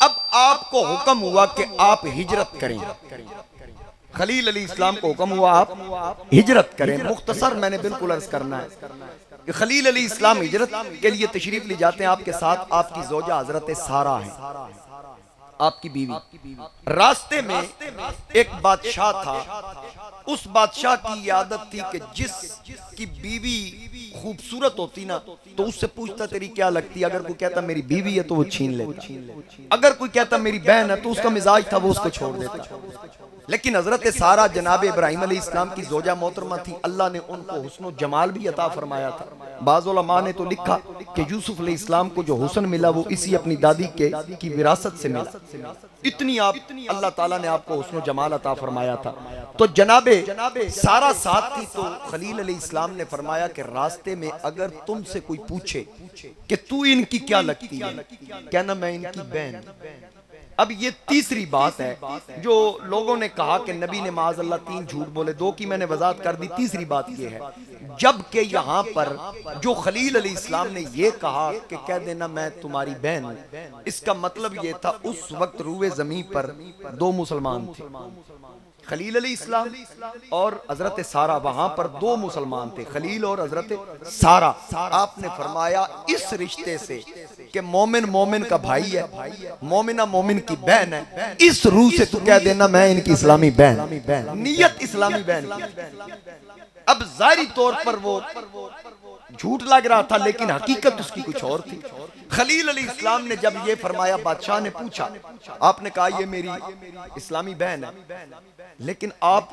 अब आपको हुक्म हुआ कि आप हिजरत करें। खलील अलैहिस्सलाम को हुक्म हुआ आप हिजरत करें। मुख्तसर मैंने बिल्कुल अर्ज करना है कि खलील अलैहिस्सलाम हिजरत के लिए तशरीफ ले जाते हैं। आपके साथ आपकी जोजा हजरत सारा है, आपकी बीवी। रास्ते में एक बादशाह था। उस बादशाह की आदत थी कि जिस की बीवी खूबसूरत होती ना तो उससे पूछता तेरी क्या लगती है। अगर कोई कहता मेरी बीवी है तो वो छीन लेता, अगर कोई कहता मेरी बहन है तो उसका मिजाज था वो उसको छोड़ देता। लेकिन हजरत सारा जनाब इब्राहिम अलैहिस्सलाम की जोजा मोहतरमा थी। अल्लाह ने उनको हुस्न और जमाल भी अता फरमाया था। बाज़ उलमा ने तो लिखा कि यूसुफ अलैहिस्सलाम को जो हुस्न मिला वो इसी अपनी दादी के की विरासत से मिला। इतनी आप अल्लाह ताला ने आपको हुस्न और जमाल अता फरमाया था। तो जनाबे सारा साथ थी। तो खलील अलैहिस्सलाम ने फरमाया कि रास्ते में अगर तुमसे कोई पूछे कि तू इनकी क्या लगती है, कहना मैं इनकी बहन। अब ये तीसरी बात है जो लोगों ने कहा कि नबी ने माज़अल्लाह 3 झूठ बोले। 2 की मैंने वजाहत कर दी, तीसरी बात ये है जबकि यहाँ पर जो खलील अलैहिस्सलाम ने ये कहा कि कह देना मैं तुम्हारी बहन हूँ, इसका मतलब ये था उस वक्त रूए ज़मीन पर 2 मुसलमान थे, खलील अलैहिस्सलाम और हजरत सारा। वहां पर 2 मुसलमान थे, खलील और हजरत सारा। आपने फरमाया इस रिश्ते से कि मोमिन मोमिन का भाई है, मोमिना मोमिन की बहन है, इस रूह से तू कह देना मैं इनकी इस्लामी बहन, नियत इस्लामी बहन। अब जाहिरी तौर पर वो झूठ लग रहा था लेकिन हकीकत उसकी कुछ और थी। खलील अलैहिस्सलाम ने जब ये फरमाया, बादशाह ने पूछा, आपने कहा ये मेरी इस्लामी बहन है, लेकिन आप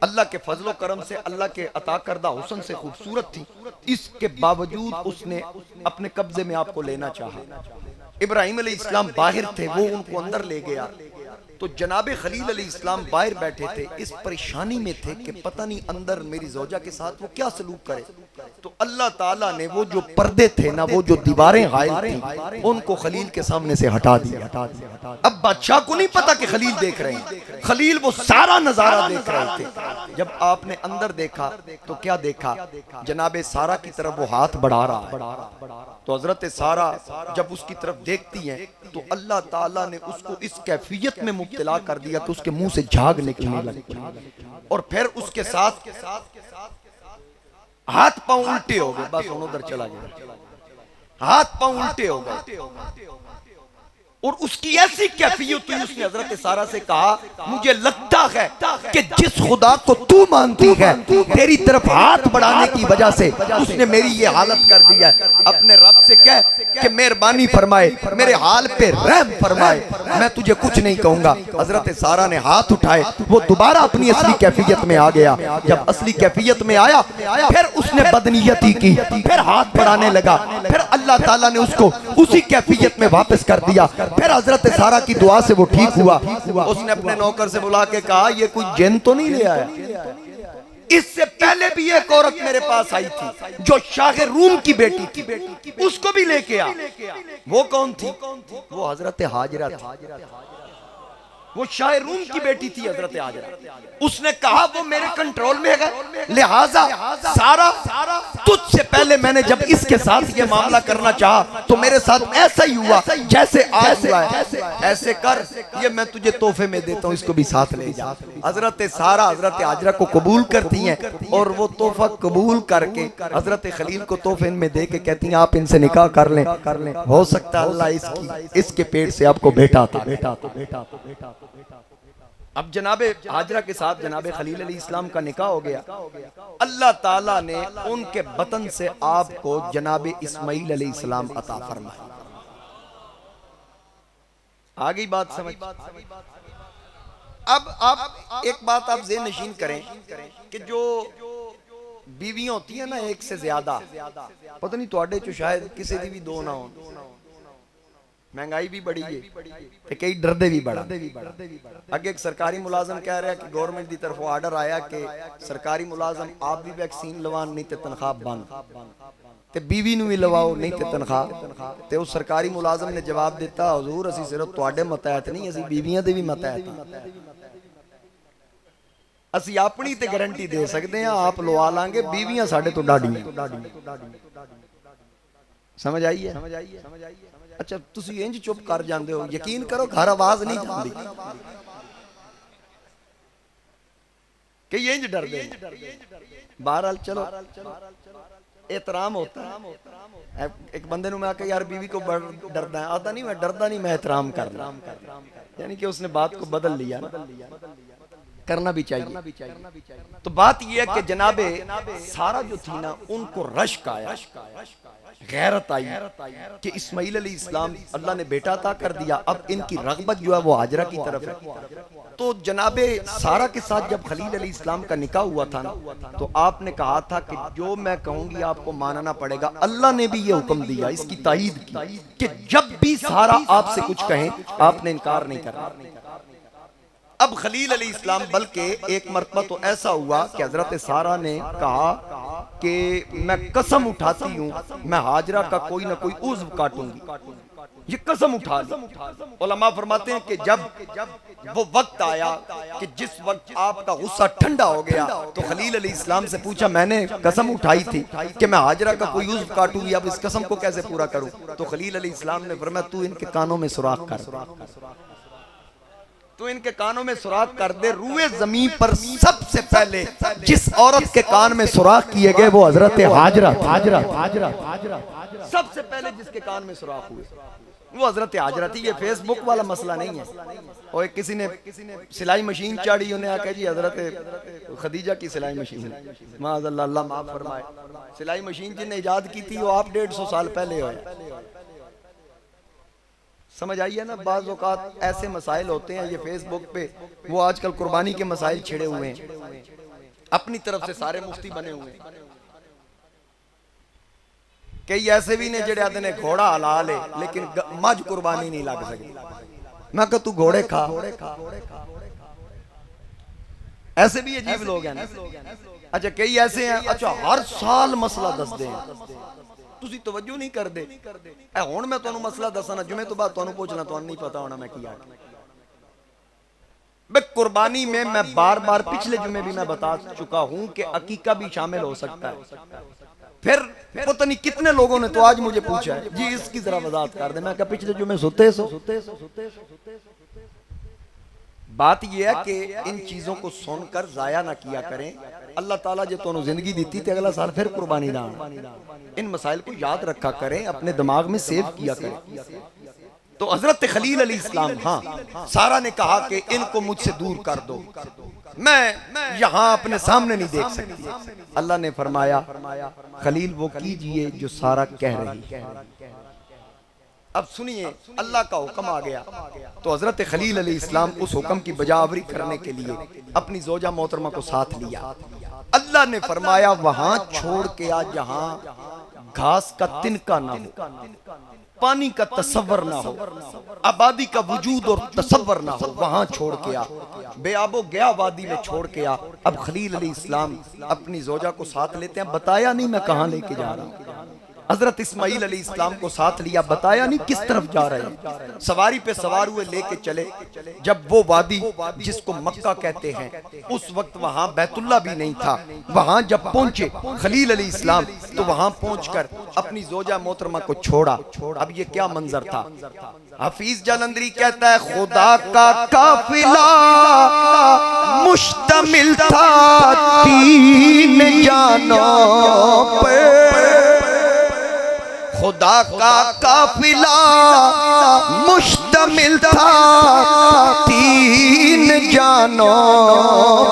अल्लाह के फजलो करम से अल्लाह के अता करदा हुस्न से खूबसूरत थी, इसके बावजूद उसने अपने कब्जे में आपको लेना चाहा। इब्राहिम अलैहिस्सलाम बाहर थे, वो उनको अंदर ले गया। तो जनाबे खलील अलैहिस्सलाम बाहर बैठे थे, इस परेशानी में थे कि पता नहीं अंदर मेरी जोजा के साथ वो क्या सलूक करे। तो अल्लाह ताला ने वो जो पर्दे थे ना, वो जो दीवारें हाइल थी, उनको खलील के सामने से हटा दिया। अब बादशाह को नहीं पता कि खलील देख रहे हैं, खलील वो सारा नजारा देख रहे थे। जब आपने अंदर देखा तो क्या देखा, जनाबे सारा की तरफ वो हाथ बढ़ा रहा। तो हजरत सारा जब उसकी तरफ देखती हैं तो अल्लाह ताला ने उसको इस कैफियत में मुब्तला कर दिया कि उसके मुंह से झाग निकलने लगी और फिर उसके साथ हाथ पांव उल्टे हो गए। बस उधर चला गया, हाथ पांव उल्टे हो गए और उसकी ऐसी कैफियत हुई, उसने हजरत सारा से कहा मुझे लगता है कि जिस खुदा को तू मानती है तेरी तरफ हाथ बढ़ाने की वजह से उसने मेरी ये हालत कर दी है। अपने रब से कह कि मेहरबानी फरमाए, मेरे हाल पे रहम फरमाए, मैं तुझे कुछ नहीं कहूंगा। हजरत सारा ने हाथ उठाए, वो दोबारा अपनी असली कैफियत में आ गया। जब असली कैफियत में आया फिर उसने बदनीयती की, फिर हाथ बढ़ाने लगा, फिर अल्लाह ताला ने उसको उसी कैफियत में वापस कर दिया। फिर हजरत सारा की दुआ से वो ठीक हुआ। उसने अपने नौकर से बुला के कहा ये कोई जिन तो नहीं ले आया। इससे पहले भी एक औरत मेरे पास आई थी जो शाह रूम की बेटी थी, उसको भी लेके आ। वो कौन थी? वो हजरत हाजरा थी, वो शाह रूम की बेटी थी हजरत हाजरा। उसने कहा वो मेरे कंट्रोल में है, लिहाजा सारा तुझसे पहले मैंने जब इसके साथ ये मामला करना चाहा तो मेरे साथ ऐसा ही हुआ जैसे आज हुआ है। ऐसे कर, ये मैं तुझे तोहफे में देता हूँ, इसको भी साथ ले जा। हजरत सारा हजरत हाजरा को कबूल करती हैं और वो तोहफा कबूल करके हजरत खलील को तोहफे में दे के कहती हैं आप इनसे निकाह कर लें, हो सकता है अल्लाह इसके पेट से आपको बेटा था। अब जनाबे हाजरा के साथ जनाबे खलील अलैहिस्सलाम का निकाह हो गया। अल्लाह ताला ने उनके बतन से आपको जनाबे इस्माइल अलैहिस्सलाम अता फरमाया। आ गई बात समझ? अब आप एक बात आप ज़हन नशीन करें कि जो बीवियां होती है ना एक से ज्यादा, पता नहीं तुहाडे चो शायद किसी दी भी 2 ना हो, महंगाई भी बड़ी है ते कई डरदे भी बड़ा। अगे एक सरकारी मुलाजम कह रहा है कि गवर्नमेंट की तरफ आर्डर आया कि सरकारी मुलाजम आप भी वैक्सीन लवान नहीं तो तनख्वाह बंद, ते बीवी नूं भी लवाओ नहीं तो तनख्वाह। ते उस सरकारी मुलाजम ने जवाब दिता हुजूर असी सिर्फ तुहाडे मतहत नहीं, असी बीवियां दे भी मतहत, असी अपनी ते गारंटी दे सकते हैं, आप लवा लांगे, बीवियां साडे तो डाडियां। समझ आई है? अच्छा तुसी इंज चुप कर जाते हो, यकीन करो घर आवाज नहीं जाती कि इंज डर दे। बहरहाल चलो एहतराम होता है। एक बंदे ने मैं आके यार बीवी को डरदा है, आता नहीं मैं डरदा नहीं, मैं एहतराम करना, यानी कि उसने बात को बदल लिया ना, करना भी चाहिए। तो बात यह है कि जनाबे सारा जो थी ना उनको रश्क आया, गैरत आई कि इस्माइल अलैहिस्सलाम अल्लाह ने बेटा अता कर दिया, अब इनकी रग़बत जो है वो हाजरा की तरफ है। तो जनाबे सारा के साथ जब खलील अलैहिस्सलाम का निकाह हुआ था ना, तो आपने कहा था कि जो मैं कहूंगी आपको मानना पड़ेगा। अल्लाह ने भी ये हुक्म दिया, इसकी ताईद की कि जब भी सारा आपसे कुछ कहें आपने इनकार नहीं करना। अब खलील अलैहिस्सलाम बल्कि एक मरतबा तो ऐसा हुआ कि हजरत सारा ने कहा कि मैं कसम उठाती हूँ मैं हाजरा का कोई ना कोई उज़्व काटूंगी, ये कसम उठा ली। उलमा फरमाते हैं कि जब वो वक्त आया कि जिस वक्त आपका गुस्सा ठंडा हो गया तो खलील अलैहिस्सलाम से पूछा, मैंने कसम उठाई थी कि मैं हाजरा का कोई उज़्व काटूंगी, अब इस कसम को कैसे पूरा करूं? तो खलील अलैहिस्सलाम ने फरमाया, तू इनके कानों में सुराख कर, तो इनके कानों में सुराख कर दे। रूए जमीन पर सबसे पहले जिस औरत के कान में सुराख किए गए वो हजरत हाजरा, सबसे पहले जिसके कान में सुराख हुए वो हजरत हाजरा थी। ये फेसबुक वाला मसला नहीं है। और किसी ने सिलाई मशीन चाड़ी, उन्हें आके जी हजरत खदीजा की सिलाई मशीन, माज़अल्लाह अल्लाह माफ फरमाए, सिलाई मशीन जिन्हें इजाद की थी वो आप 150 साल पहले हुआ। समझ आई है ना? बाज़ औक़ात ऐसे मसाइल होते हैं, ये फेसबुक पे वो आजकल कुर्बानी के मसाइल छिड़े हुए हैं, अपनी तरफ से सारे मुफ्ती बने हुए हैं। कई ऐसे भी ने जेड़े आते ने घोड़ा हलाल है लेकिन मज कुर्बानी नहीं लग सकती। मैं कह तू घोड़े खा, ऐसे भी अजीब लोग हैं ना। अच्छा कई ऐसे हैं, अच्छा हर साल मसला दसदे हैं, तुसी तवज्जो नहीं करदे। हुण मैं तुहानू मसला दसना, जुमे तो बाद तुहानू पूछना, तुहानू नहीं पता होना मैं की आखिया। कुर्बानी में मैं बार बार पिछले जुमे भी मैं बता चुका हूं कि अकीका भी शामिल हो सकता है। फिर पता नहीं कितने लोगों ने तो आज मुझे पूछा है, जी इसकी जरा वजाहत कर दे। मैं क्या पिछले जुमे सोते सो। बात यह है कि इन चीजों को सुनकर जाया ना किया करें। अल्लाह ताला जो तुहानू जिंदगी दी थी अगला साल फिर कुर्बानी ना, इन मसाइल को याद रखा करें, अपने दिमाग में सेव किया करें। तो हजरत खलील अलैहिस्सलाम, हाँ सारा ने कहा कि इनको मुझसे दूर कर दो, मैं यहां अपने सामने नहीं देख सकती। अल्लाह ने फरमाया, खलील वो कीजिए जो सारा कह रही है। अब सुनिए, अल्लाह का हुक्म आ गया तो हजरत खलील अलैहिस्सलाम उस हुक्म की बजावरी करने के लिए अपनी जोजा मोहतरमा को साथ लिया। अल्लाह ने फरमाया, वहां छोड़ के आ जहां घास का तिनका ना हो, पानी का तसव्वुर ना हो, आबादी का वजूद और तसव्वुर ना हो, वहां छोड़ के आ। बेआबो गया वादी में छोड़ के आ। अब खलील अलैहिस्सलाम अपनी जोजा को साथ लेते हैं, बताया नहीं मैं कहां लेके जा रहा हूं। हजरत इस्माइल अलैहिस्सलाम को साथ लिया, बताया नहीं किस तरफ जा रहे हैं। सवारी पे सवार हुए लेके चले। जब वो वादी जिसको मक्का कहते हैं, उस वक्त वहां बैतुल्ला भी नहीं था, वहां जब पहुंचे खलील अलैहिस्सलाम तो वहां पहुंचकर अपनी जोजा मोहतरमा को छोड़ा। अब ये क्या मंजर था। हफीज जालंधरी कहता है, खुदा का काफिला मुश्तमिल था 3 जानों पे, खुदा का काफिला मुश्तमिल था 3 जानों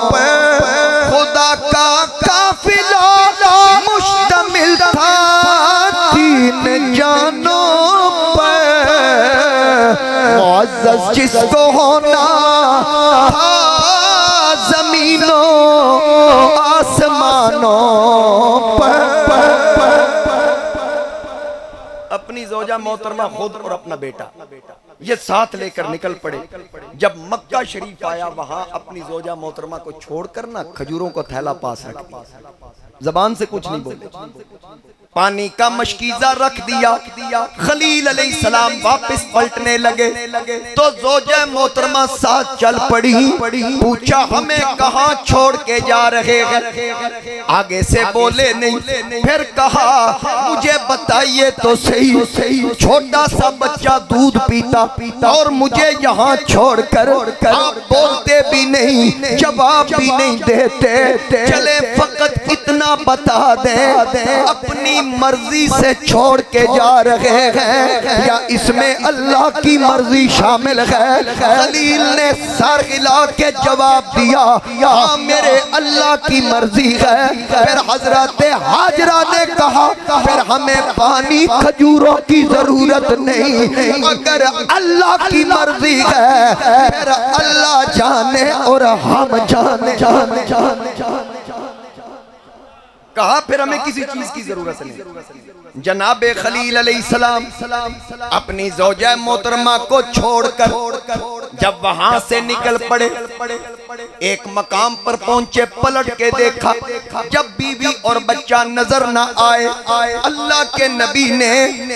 पे, खुदा का काफिला मुश्तमिल था 3 जानों पे। मुअज़्ज़ज़ जिसको होना जमीनों आसमानों पर, अपनी जोजा मोहतरमा खुद और अपना बेटा ये साथ लेकर निकल पड़े। जब मक्का शरीफ आया वहां अपनी जोजा मोहतरमा को छोड़कर ना खजूरों को थैला पास रख, जबान से कुछ नहीं बोले। पानी का मशकीजा रख दिया। खलील अलैहिस्सलाम वापस पलटने लगे तो ज़ौजे मोहतरमा साथ चल पड़ी। पूछा हमें कहाँ छोड़ के जा रहे हैं? आगे से बोले नहीं। फिर कहा मुझे बताइए तो सही, छोटा सा बच्चा दूध पीता और मुझे यहाँ छोड़कर आप बोलते भी नहीं, जवाब भी नहीं देते। चले फकत इतना बता दे अपनी मर्जी से छोड़ के जा रहे हैं या इसमें अल्लाह की मर्जी शामिल है? खलील ने सर हिला के जवाब दिया, हाँ मेरे अल्लाह की मर्जी है। फिर हजरत हाजरा ने कहा फिर हमें पानी खजूरों की जरूरत नहीं, अगर अल्लाह की मर्जी है फिर अल्लाह जाने और हम जाने। कहा फिर हमें किसी चीज की जरूरत नहीं। जनाबे खलील अलैहिस्सलाम अपनी ज़ौजा मोहतरमा को छोड़कर जब वहां से निकल पड़े, एक मकाम पर पहुंचे, पलट के देखा, जब बीवी और बच्चा नजर न आए, अल्लाह के नबी ने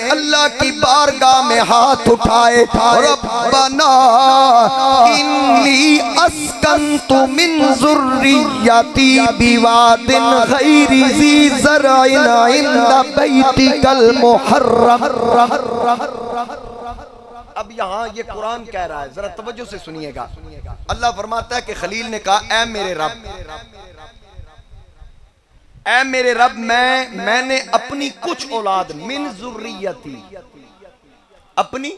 अल्लाह की बारगाह में हाथ उठाए, रब्बना इन्नी अस्कंतु मिन ज़ुर्रियती बिवादिन गैरि ज़ी ज़रइन इंदा बैतिकल मुहर्रम। अब यहाँ ये कुरान कह रहा है, जरा तवज्जो से सुनिएगा। अल्लाह फरमाता है कि खलील ने कहा ऐ मेरे रब, मैंने अपनी कुछ औलाद मिन ज़ुर्रियती, अपनी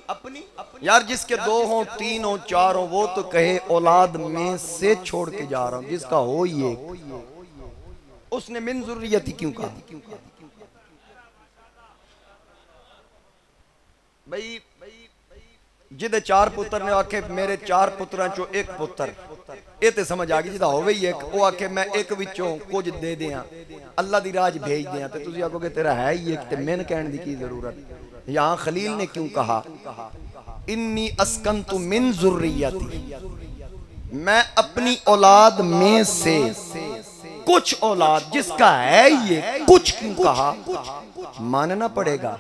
यार जिसके 2 हो 3 हो 4 हो वो तो कहे औलाद में से छोड़ के जा रहा हूं, जिसका हो ये, उसने मिन ज़ुर्रियती क्यों कहा? भाई जिदे 4 पुत्र ने आखे मेरे 4 पुत्रां चो एक पुत्र, ये तो समझ आ गई। जिदा होवे ही एक, वो आखे मैं एक विचों कुछ दे दियां, अल्लाह दी राज भेज दियां, तो तुसी आखोगे तेरा है ही एक, ते मैंने कहने दी की जरूरत? यहाँ खलील ने क्यों कहा इन्नी अस्कंतु मिन ज़ुर्रियती, मैं अपनी औलाद में से कुछ औलाद, जिसका है ये कुछ क्यों कहा? मानना पड़ेगा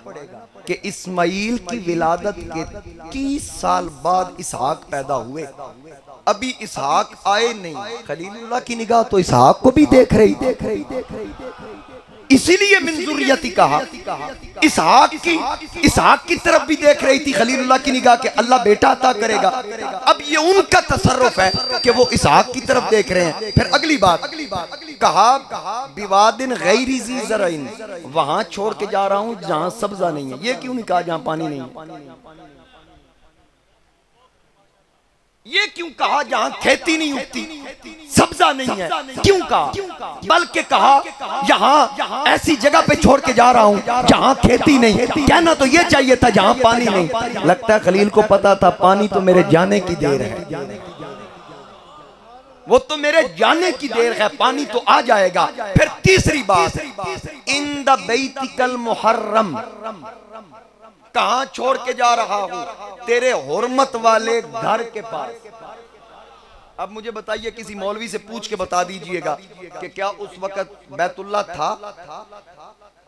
कि इस्माइल की विलादत के 30 साल बाद इसहाक पैदा हुए, अभी इसहाक आए नहीं। खलीलुल्लाह की निगाह तो इसहाक को भी देख रही, इसीलिए मिन ज़ुर्रियती कहा। इसहाक की तरफ भी देख रही थी खलीलुल्लाह की निगाह के अल्लाह बेटा अता करेगा। अब ये उनका तसर्रुफ है कि वो इसहाक की तरफ देख रहे हैं। फिर अगली बात कहा बिवादिन गैरि ज़ी ज़रइन, वहां छोड़ के जा रहा हूं जहां सब्जा नहीं है। ये क्यों नहीं कहा जहां पानी नहीं है? ये क्यों कहा जहां खेती नहीं उगती, सब्जा नहीं है? क्यों कहा? बल्कि कहा यहाँ ऐसी जगह पे छोड़ के जा रहा हूं जहां खेती नहीं। कहना तो ये चाहिए था जहां पानी नहीं। लगता है खलील को पता था पानी तो मेरे जाने की देर है, वो तो मेरे जाने की देर है, पानी तो आ जाएगा। फिर तीसरी बात इंदा बैतिकल मुहर्रम, कहां छोड़ के जा रहा हूं? तेरे हुर्मत वाले घर के पास। अब मुझे बताइए, किसी मौलवी से पूछ के बता दीजिएगा कि क्या उस वक्त बैतुल्लाह था?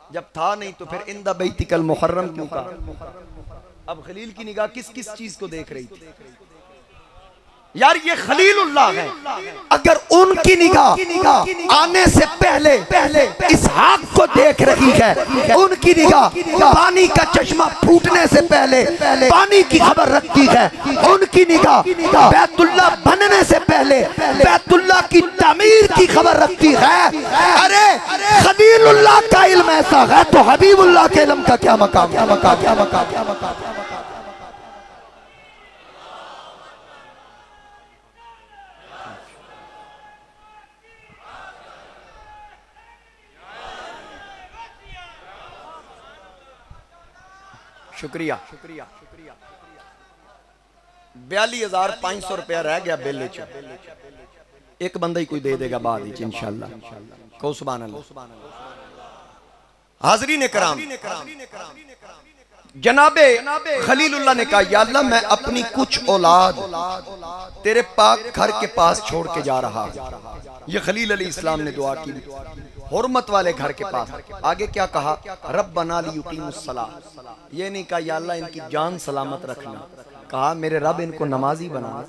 जब था नहीं तो फिर इंदा बैतिकल मुहर्रम क्यों कहा? अब खलील की निगाह किस किस चीज को देख रही थी? यार ये खलीलुल्लाह है, अगर उनकी निगाह आने से पहले इसहाक को देख रही है, उनकी निगाह पानी का चश्मा फूटने से पहले पानी की खबर रखती है, उनकी निगाह बैतुल्लाह बनने से पहले बैतुल्लाह की तामीर की खबर रखती है। अरे खलीलुल्लाह का इल्म ऐसा है तो हबीबुल्लाह के इल्म का क्या मकाम? शुक्रिया। 42,500 रुपया रह गया बिल। एक बंदा ही कोई दे देगा बाद ही इंशाअल्लाह। कहो सुभान अल्लाह। हाज़रीन कराम, जनाबे खलीलुल्लाह ने कहा या अल्लाह मैं अपनी कुछ औलाद तेरे पाक घर के पास छोड़ के जा रहा हूं। ये खलील अलैहिस्सलाम ने दुआ की। हुर्मत वाले घर के पास। आगे क्या कहा, रब्बना लियुकीमुस्सलाह, ये नहीं कहा या अल्लाह इनकी जान सलामत रखना, कहा मेरे रब इनको नमाजी बनाना।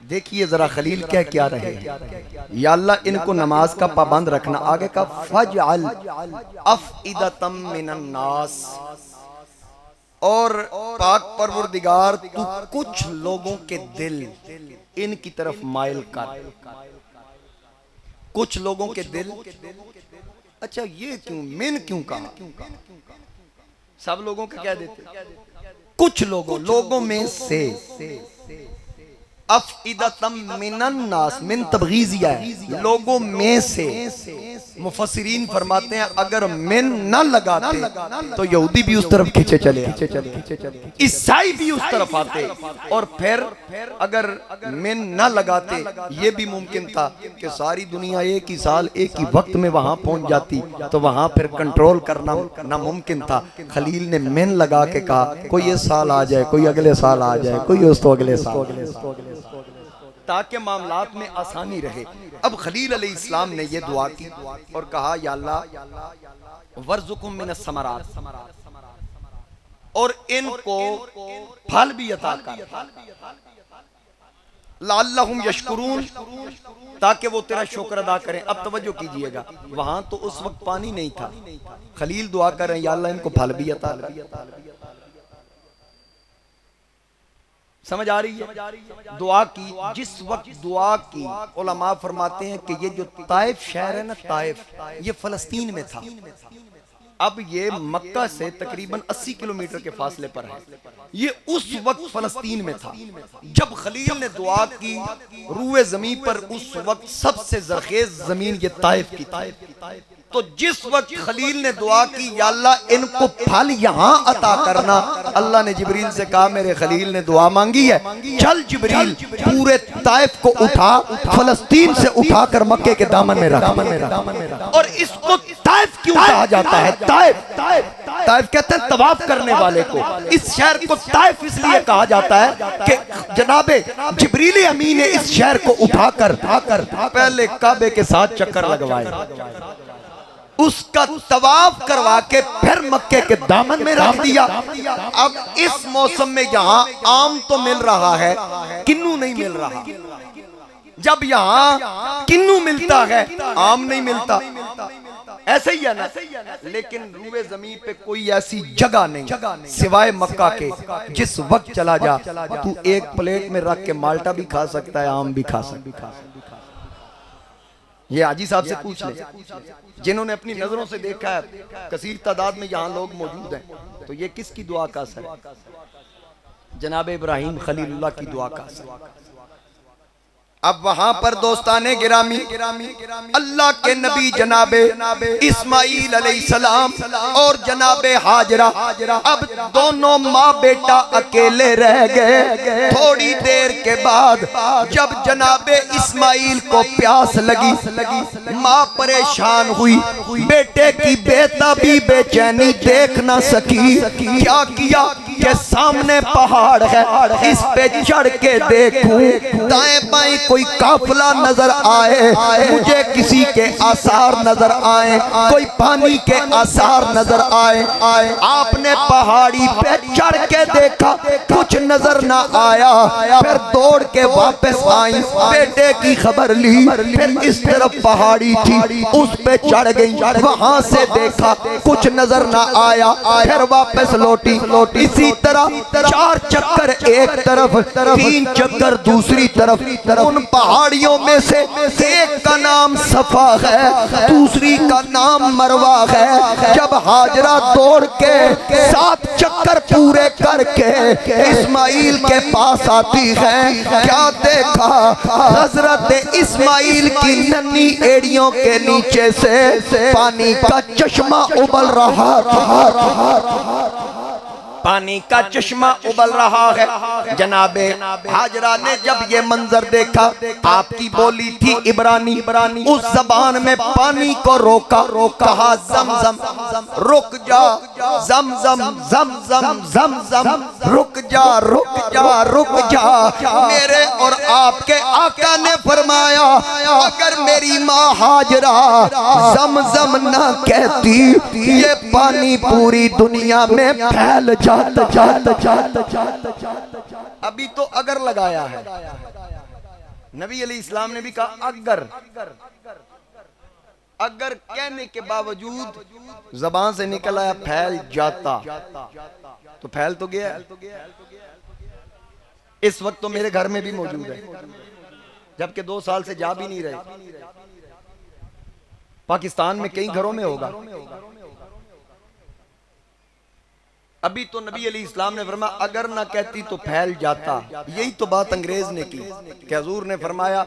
देखिए जरा खलील कह क्या रहे हैं, या अल्लाह इनको नमाज का पाबंद रखना। आगे का फजअल अफइदतम मिनन नास, और पाक परवरदिगार तू कुछ लोगों के दिल इनकी तरफ माइल कर, कुछ लोगों के दिल। अच्छा ये क्यों, मिन क्यों कहा, सब लोगों के क्या देते, कुछ लोगों में से। अफइदतम मिनन नास, मिन तबगीजिया है, लोगों में से। मुफस्सिरीन फरमाते हैं अगर मिन न लगाते तो यहूदी भी उस तरफ खींचे चले, ईसाई भी उस तरफ आते, और फिर अगर मिन न लगाते ये भी मुमकिन था कि सारी दुनिया एक ही साल एक ही वक्त में वहां पहुंच जाती, तो वहां फिर कंट्रोल करना नामुमकिन था। खलील ने मिन लगा के कहा कोई ये साल आ जाए, कोई अगले साल आ जाए, कोई उस तो अगले साल, ताकि मामलात में आसानी रहे। अब खलील अलैहिस्सलाम ने यह दुआ की और कहा या अल्लाह वर्जुकुम मिनस समरात, और इनको फल भी अता कर, लअल्लहुम यशकुरून, ताकि वो तेरा शुक्र अदा करें। अब तवज्जो कीजिएगा, वहां तो उस वक्त पानी नहीं था, खलील दुआ कर रहे हैं या अल्लाह इनको फल भी अता कर। समझ आ रही है दुआ की, जिस वक्त दुआ की उलमा फरमाते हैं कि ये जो ताइफ शहर है ना, ताइफ ये फलस्तीन में था। अब ये मक्का से तकरीबन 80 किलोमीटर के फासले पर है, ये उस वक्त फलस्तीन में था। जब खलील ने दुआ की रूए जमीन पर, उस वक्त सबसे जरखेज जमीन ये ताइफ की थी। तो जिस वक्त खलील ने दुआ की या अल्लाह इनको फल यहाँ अता करना, अल्लाह ने जिब्रील से कहा मेरे खलील ने दुआ मांगी है, चल जिब्रील पूरे ताइफ को उठा, फलस्तीन से उठाकर मक्के के दामन में रख। और इसको ताइफ क्यों कहा जाता है, ताइफ कहते हैं तवाफ करने वाले को। इस शहर को ताइफ इसलिए कहा जाता है कि जनाबे जिब्रील अमीन ने इस शहर को उठाकर पहले काबे के साथ चक्कर लगवाए, उसका तवाफ करवा के फिर मक्के के दामन में रख दिया। अब इस मौसम में यहाँ आम तो मिल रहा है, किन्नू नहीं मिल रहा। जब यहाँ किन्नू मिलता है आम नहीं मिलता, ऐसे ही है ना। लेकिन रूए जमीन पे कोई ऐसी जगह नहीं सिवाय मक्का के, जिस वक्त चला जा तू एक प्लेट में रख के माल्टा भी खा सकता है, आम भी खा सकता है। ये हाजी साहब से पूछ ले, जिन्होंने अपनी नजरों से देखा है, कसीर तादाद में यहाँ लोग मौजूद हैं। तो ये किसकी दुआ का असर है, जनाब इब्राहिम खलीलुल्लाह की दुआ का असर। अब वहां पर दोस्ताने गिरामी अल्लाह के नबी जनाबे इस्माइल अलैहिस्सलाम और जनाबे हाजरा, अब दोनों माँ बेटा अकेले रह गए। थोड़ी देर के बाद जब जनाबे इस्माइल को प्यास लगी, माँ परेशान हुई, बेटे की बेताबी बेचैनी देख ना सकी। क्या किया कि सामने पहाड़ है, इस पे चढ़ के देखूं दाएं बाएं कोई काफिला नजर आए, मुझे किसी के आसार नजर आए, कोई पानी के आसार नजर आए। आपने पहाड़ी पे चढ़ के देखा, कुछ नजर ना आया, फिर दौड़ के वापस आई, बेटे की खबर ली, फिर इस तरफ पहाड़ी थी उस पे चढ़ गई, वहां से देखा कुछ नजर ना आया, फिर वापस लौटी। इसी तरह 4 चक्कर एक तरफ, 3 चक्कर दूसरी तरफ। उन पहाड़ियों में से एक का नाम सफा है, दूसरी का नाम मरवा है। जब हाजरा दौड़ के 7 चक्कर पूरे करके इस्माइल के पास आती है, क्या देखा, हजरत इस्माइल की नन्ही एड़ियों के नीचे से पानी का चश्मा उबल रहा था, पानी का चश्मा उबल रहा है। जनाबे हाजरा ने जब ये मंजर देखा, आपकी बोली थी इब्रानी, उस जबान में पानी को रोका, कहा जमजम रुक जा, जमजम जमजम जमजम रुक जा रुक जा रुक जा। मेरे और आपके आका ने फरमाया अगर मेरी माँ हाजरा ज़मज़म ना कहती ये पानी पूरी दुनिया में फैल जाता जाता जाता जाता। अभी तो अगर लगाया है, नबी अलैहि इस्लाम ने भी कहा अगर, अगर कहने के बावजूद जबान से निकल आया फैल जाता, तो फैल तो गया। इस वक्त तो मेरे घर में भी मौजूद है, जबकि 2 साल से जा भी नहीं रहे। पाकिस्तान में कई घरों में होगा। अभी तो नबी अलैहि इस्लाम ने फरमाया अगर ना कहती तो फैल जाता। यही तो बात अंग्रेज ने की कि हुजूर ने फरमाया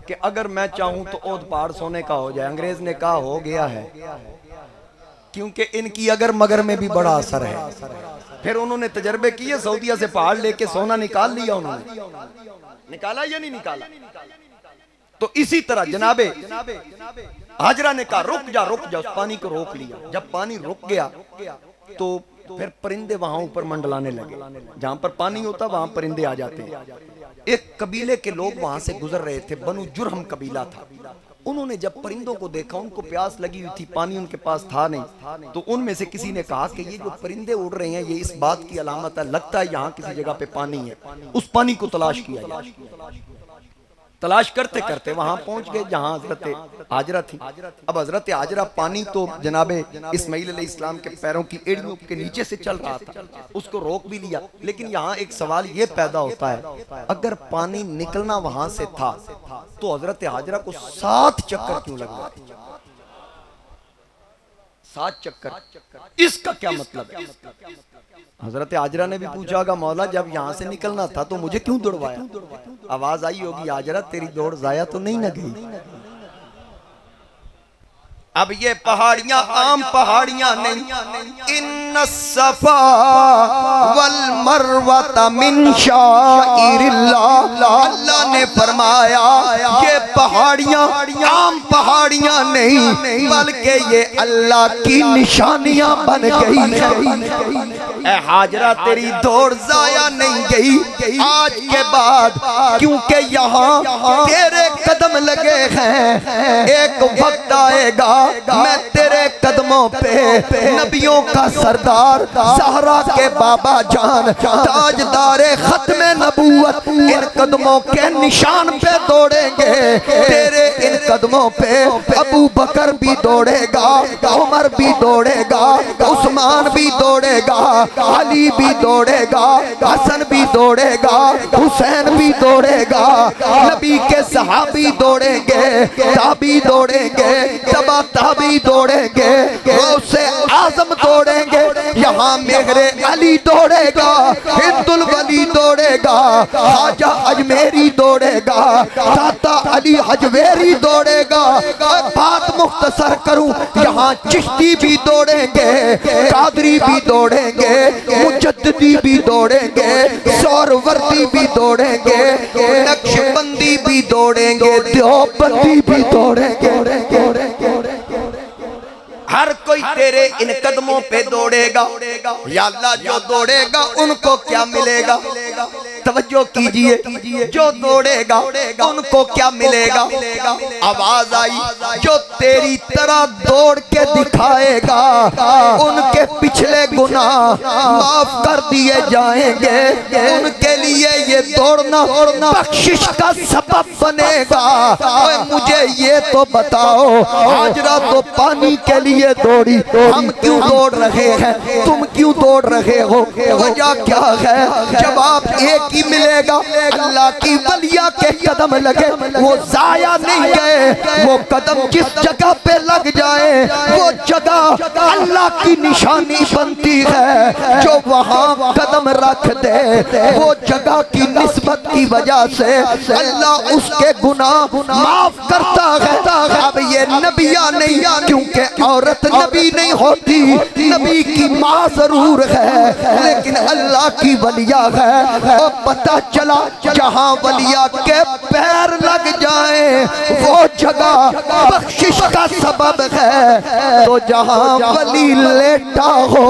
कि अगर मैं चाहूं तो ओद पहाड़ सोने का हो जाए। अंग्रेज ने कहा हो गया है, क्योंकि इनकी अगर मगर में भी बड़ा असर है। फिर उन्होंने तजर्बे किए, सऊदीया से पहाड़ लेके सोना निकाल लिया। उन्होंने निकाला या नहीं निकाला? तो इसी तरह जनाबे हाजरा ने कहा रुक जा रुक जा, उस पानी को रोक लिया। जब पानी रुक गया तो फिर परिंदे वहां ऊपर मंडलाने लगे। जहां पर पानी होता वहां परिंदे आ जाते हैं। एक कबीले के लोग वहां से गुजर रहे थे, बनु जुरहम कबीला था। उन्होंने जब परिंदों को देखा, उनको प्यास लगी हुई थी, पानी उनके पास था नहीं, तो उनमें से किसी ने कहा कि ये जो परिंदे उड़ रहे हैं ये इस बात की अलामत है, लगता है यहाँ किसी जगह पे पानी है, उस पानी को तलाश किया जाए। तलाश करते करते वहां पहुंच गए जहां हजरत हाजरा थी। अब हजरत हाजरा पानी तो जनाबे इस्माइल अलैहिस्सलाम के पैरों की एड़ियों के नीचे से चल रहा था, उसको रोक भी लिया। लेकिन यहाँ एक सवाल ये पैदा होता है, अगर पानी निकलना वहां से था तो हजरत हाजरा को 7 चक्कर क्यों लग गए? 7 चक्कर, इसका क्या मतलब है? हजरत हाजरा ने भी पूछा होगा मौला जब यहाँ से निकलना था तो मुझे क्यों दौड़वाया? आवाज आई होगी हाजरा तेरी दौड़ जाया तो नहीं न गई। अब ये पहाड़ियां आम पहाड़ियां नहीं, इन्न सफा वल मरवा मिन शाइरिल्लाह। अल्लाह ने फरमाया ये पहाड़ियां आम पहाड़ियां नहीं बल्कि ये अल्लाह की निशानियां बन गई। ए हाजरा तेरी दौड़ जाया नहीं गई आज के बाद, क्योंकि यहाँ तेरे कदम लगे हैं। एक वक्त आएगा मैं तेरे कदमों पे नबियों का सरदार ज़हरा के बाबा जान ताजदारे खत्मे नबूवत इन कदमों के निशान पे दौड़ेंगे। तेरे इन कदमों पे अबू बकर भी दौड़ेगा, उमर भी दौड़ेगा, उस्मान भी दौड़ेगा, अली भी दौड़ेगा, हसन भी दौड़ेगा, हुसैन भी दौड़ेगा, नबी के सहाबी दौड़ेंगे, ताबी दौड़ेंगे, तबा ताबी दौड़ेंगे, उससे आजम दौड़ेंगे, यहाँ मेहरे अली दौड़ेगा, हिंदुल वली दौड़ेगा, खाजा अजमेरी दौड़ेगा, दाता अली हजवेरी दौड़ेगा। बात मुख्तसर करूं, यहाँ चिश्ती भी दौड़ेंगे, कादरी भी दौड़ेंगे, मुजद्दिदी भी दौड़ेंगे, सौरवर्दी भी दौड़ेंगे, नक्शबंदी भी दौड़ेंगे, देवबंदी भी दौड़ेंगे। हर कोई तेरे इन कदमों पे दौड़ेगा। या अल्लाह जो दौड़ेगा उनको क्या मिलेगा? तवज्जो कीजिए, जो दौड़ेगा उनको क्या मिलेगा? आवाज आई जो तेरी तरह दौड़ के दिखाएगा उनके पिछले गुनाह माफ कर दिए जाएंगे, उनके लिए ये दौड़ना बख्शिश का सबब बनेगा। मुझे ये तो बताओ, हाजरा तो पानी के लिए दौड़ी, हम क्यों दौड़ रहे हैं? तुम क्यों दौड़ रहे हो? वजह क्या है? जवाब एक ही मिलेगा, अल्लाह की वलिया के कदम लगे वो जाया नहीं गए। वो कदम जिस जगह पे लग जाए वो जगह अल्लाह की निशानी बनती है। जो वहाँ कदम रख दे वो जगह की निस्बत की वजह से अल्लाह उसके गुनाह माफ करता है। अब ये नबिया नहीं, क्योंकि औरत नबी नहीं होती, नबी की माँ जरूर है लेकिन अल्लाह की वलिया है। और पता चला जहाँ वलिया के पैर लग जाए वो जगह बख्शिश का सबब है। तो जहाँ वली लेटा हो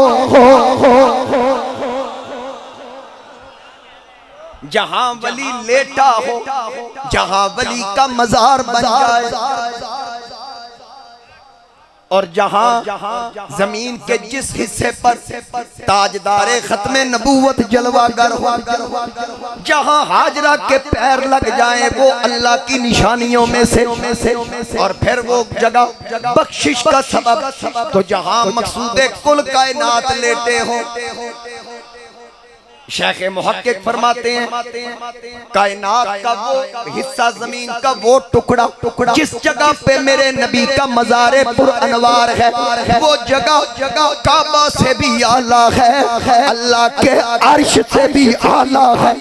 जहां वली लेटा हो, जहां वली का मजार बन जाए, और जहां जमीन के जिस हिस्से पर ताजदारे खत्मे नबूवत जलवागर हो, जहां हाजरा के पैर लग जाएं वो अल्लाह की निशानियों में से, और फिर वो जगह बख्शिश का सबब, तो जहां मकसूदे कुल कायनात लेटे हो, शेख मुहक्किक फरमाते हैं कायनात का वो हिस्सा, जमीन का वो टुकड़ा जिस जगह पे मेरे नबी का मज़ारे पुर अनवार है, वो जगह काबा से भी आला है, अल्लाह के अर्श से भी आला है।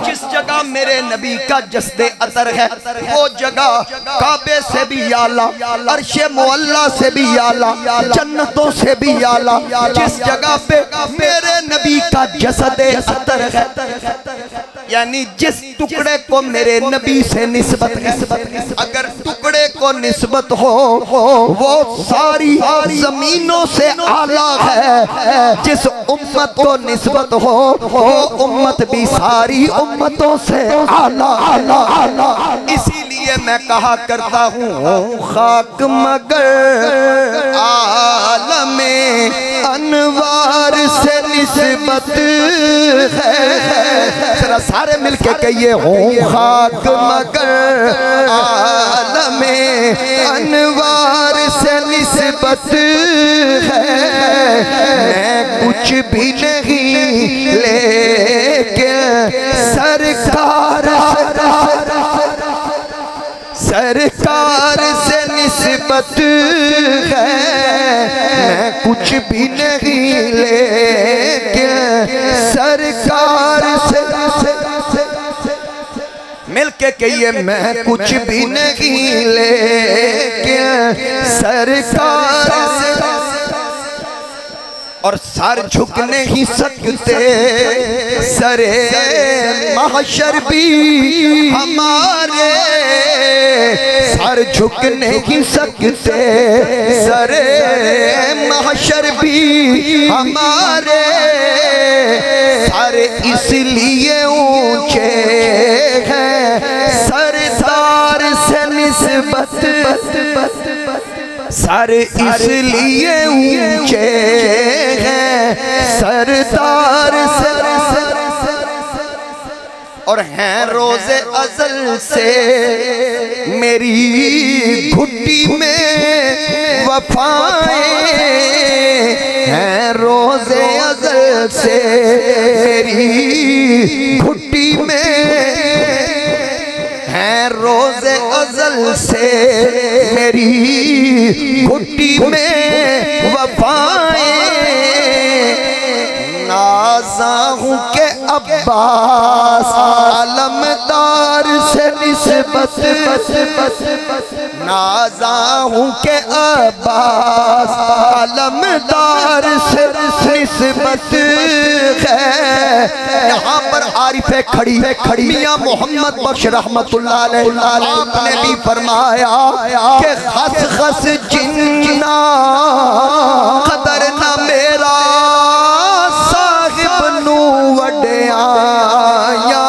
जिस जगह मेरे नबी का जस्दे अतर है, वो जगह काबे से भी आला, अर्शे मुअल्ला से भी आला, जन्नतों से भी आला। जिस जगह पे मेरे नबी का जसदे अतर है, यानी जिस टुकड़े को मेरे नबी से निस्बत है, अगर टुकड़े को निस्बत हो वो सारी जमीनों से आला है, जिस उम्मत को निस्बत हो वो उम्मत भी सारी उम्मतों से आला आला। इसीलिए मैं कहा करता हूँ खाक मगर आलमे अनवार से निस्बत है। जरा सारे मिलके कहिए हूँ खाक मगर आलमे अनवार से निस्बत है। मैं कुछ भी नहीं लेके सरकार से निस्बत है। मैं कुछ भी नहीं लेके सरकार से मिलके कहिए मैं कुछ भी नहीं लेके सरकार से, और सर झुक नहीं सकते सरे महशर भी हमारे, सर झुक नहीं सकते सरे महशर भी हमारे। सर इसलिए ऊंचे हैं सरदार से निस्बत, सर इसलिए ऊंचे हैं सरदार से, और हैं रोज़े अज़ल से मेरी घुट्टी में वफ़ाएं, हैं रोज़े अज़ल से मेरी घुट्टी में, हैं रोज़े अज़ल से मेरी घुट्टी में वफ़ाएं। नाज़ा हूँ के अब्बास आलमदार से निस्बत, नाज़ा हूँ के अब्बास आलमदार से निस्बत है। यहाँ पर आरिफे खड़ी मियाँ मोहम्मद बख्श रहमतुल्लाह अलैह, आपने भी फरमाया कि खस खस जिन्ना कदर ना मेरा साहिब नू वड्याया,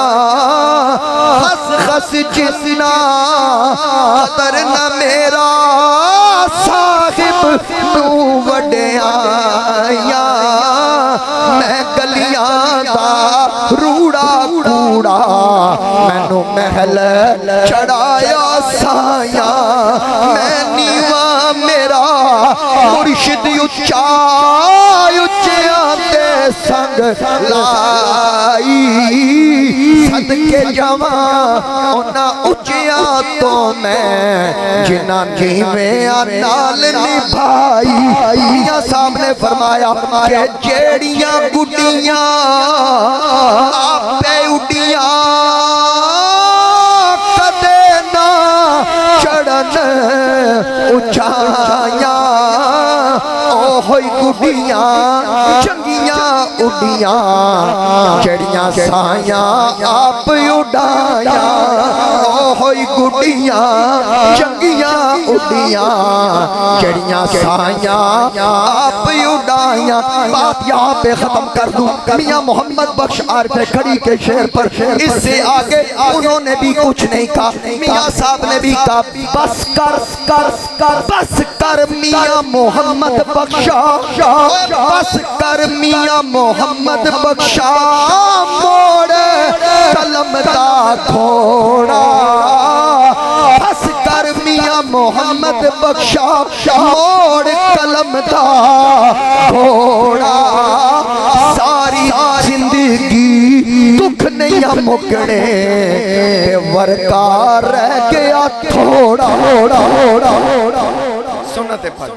खस खस जिन्ना कदर ना मेरा साहिब नू वड्याया। मैं गलियां दा रूड़ा कूड़ा मैनू महल चढ़ाया साया, मैं नीवा मेरा मुर्शिद उच्चा उच्चिया दे संग लाई, सदके जावा उन्हां उच्चिया तो मैं जिन्हां नीवेआं नाल निभाई। मियां साहब ने फरमाया कि जेड़ियां गुड्डियां आपे उड्डियां कदे ना चढ़न उचाया, ओही गुड्डियां चंगियां उड्डियां जड़ियां साया आप उड़ाया, होई गुडियां चंगियां उडियां जड़ियां साइयां आप उड़ाइयां। बात यहाँ पे खत्म कर दूं। मियां मोहम्मद बख्श आरफे खड़ी के शेर पर इससे आगे उन्होंने भी कुछ नहीं कहा। मियां साहब ने भी कहा बस कर बस कर मियां मोहम्मद बख्शा, बस कर मियां मोहम्मद बख्शा, मोड़ कलम दा घोड़ा। बस कर मियां मोहम्मद बख्शा, मोड़ कलम दा घोड़ा। सारी जिंदगी दुख नहीं मुकने वरकार रह गया थोड़ा। सुनते पर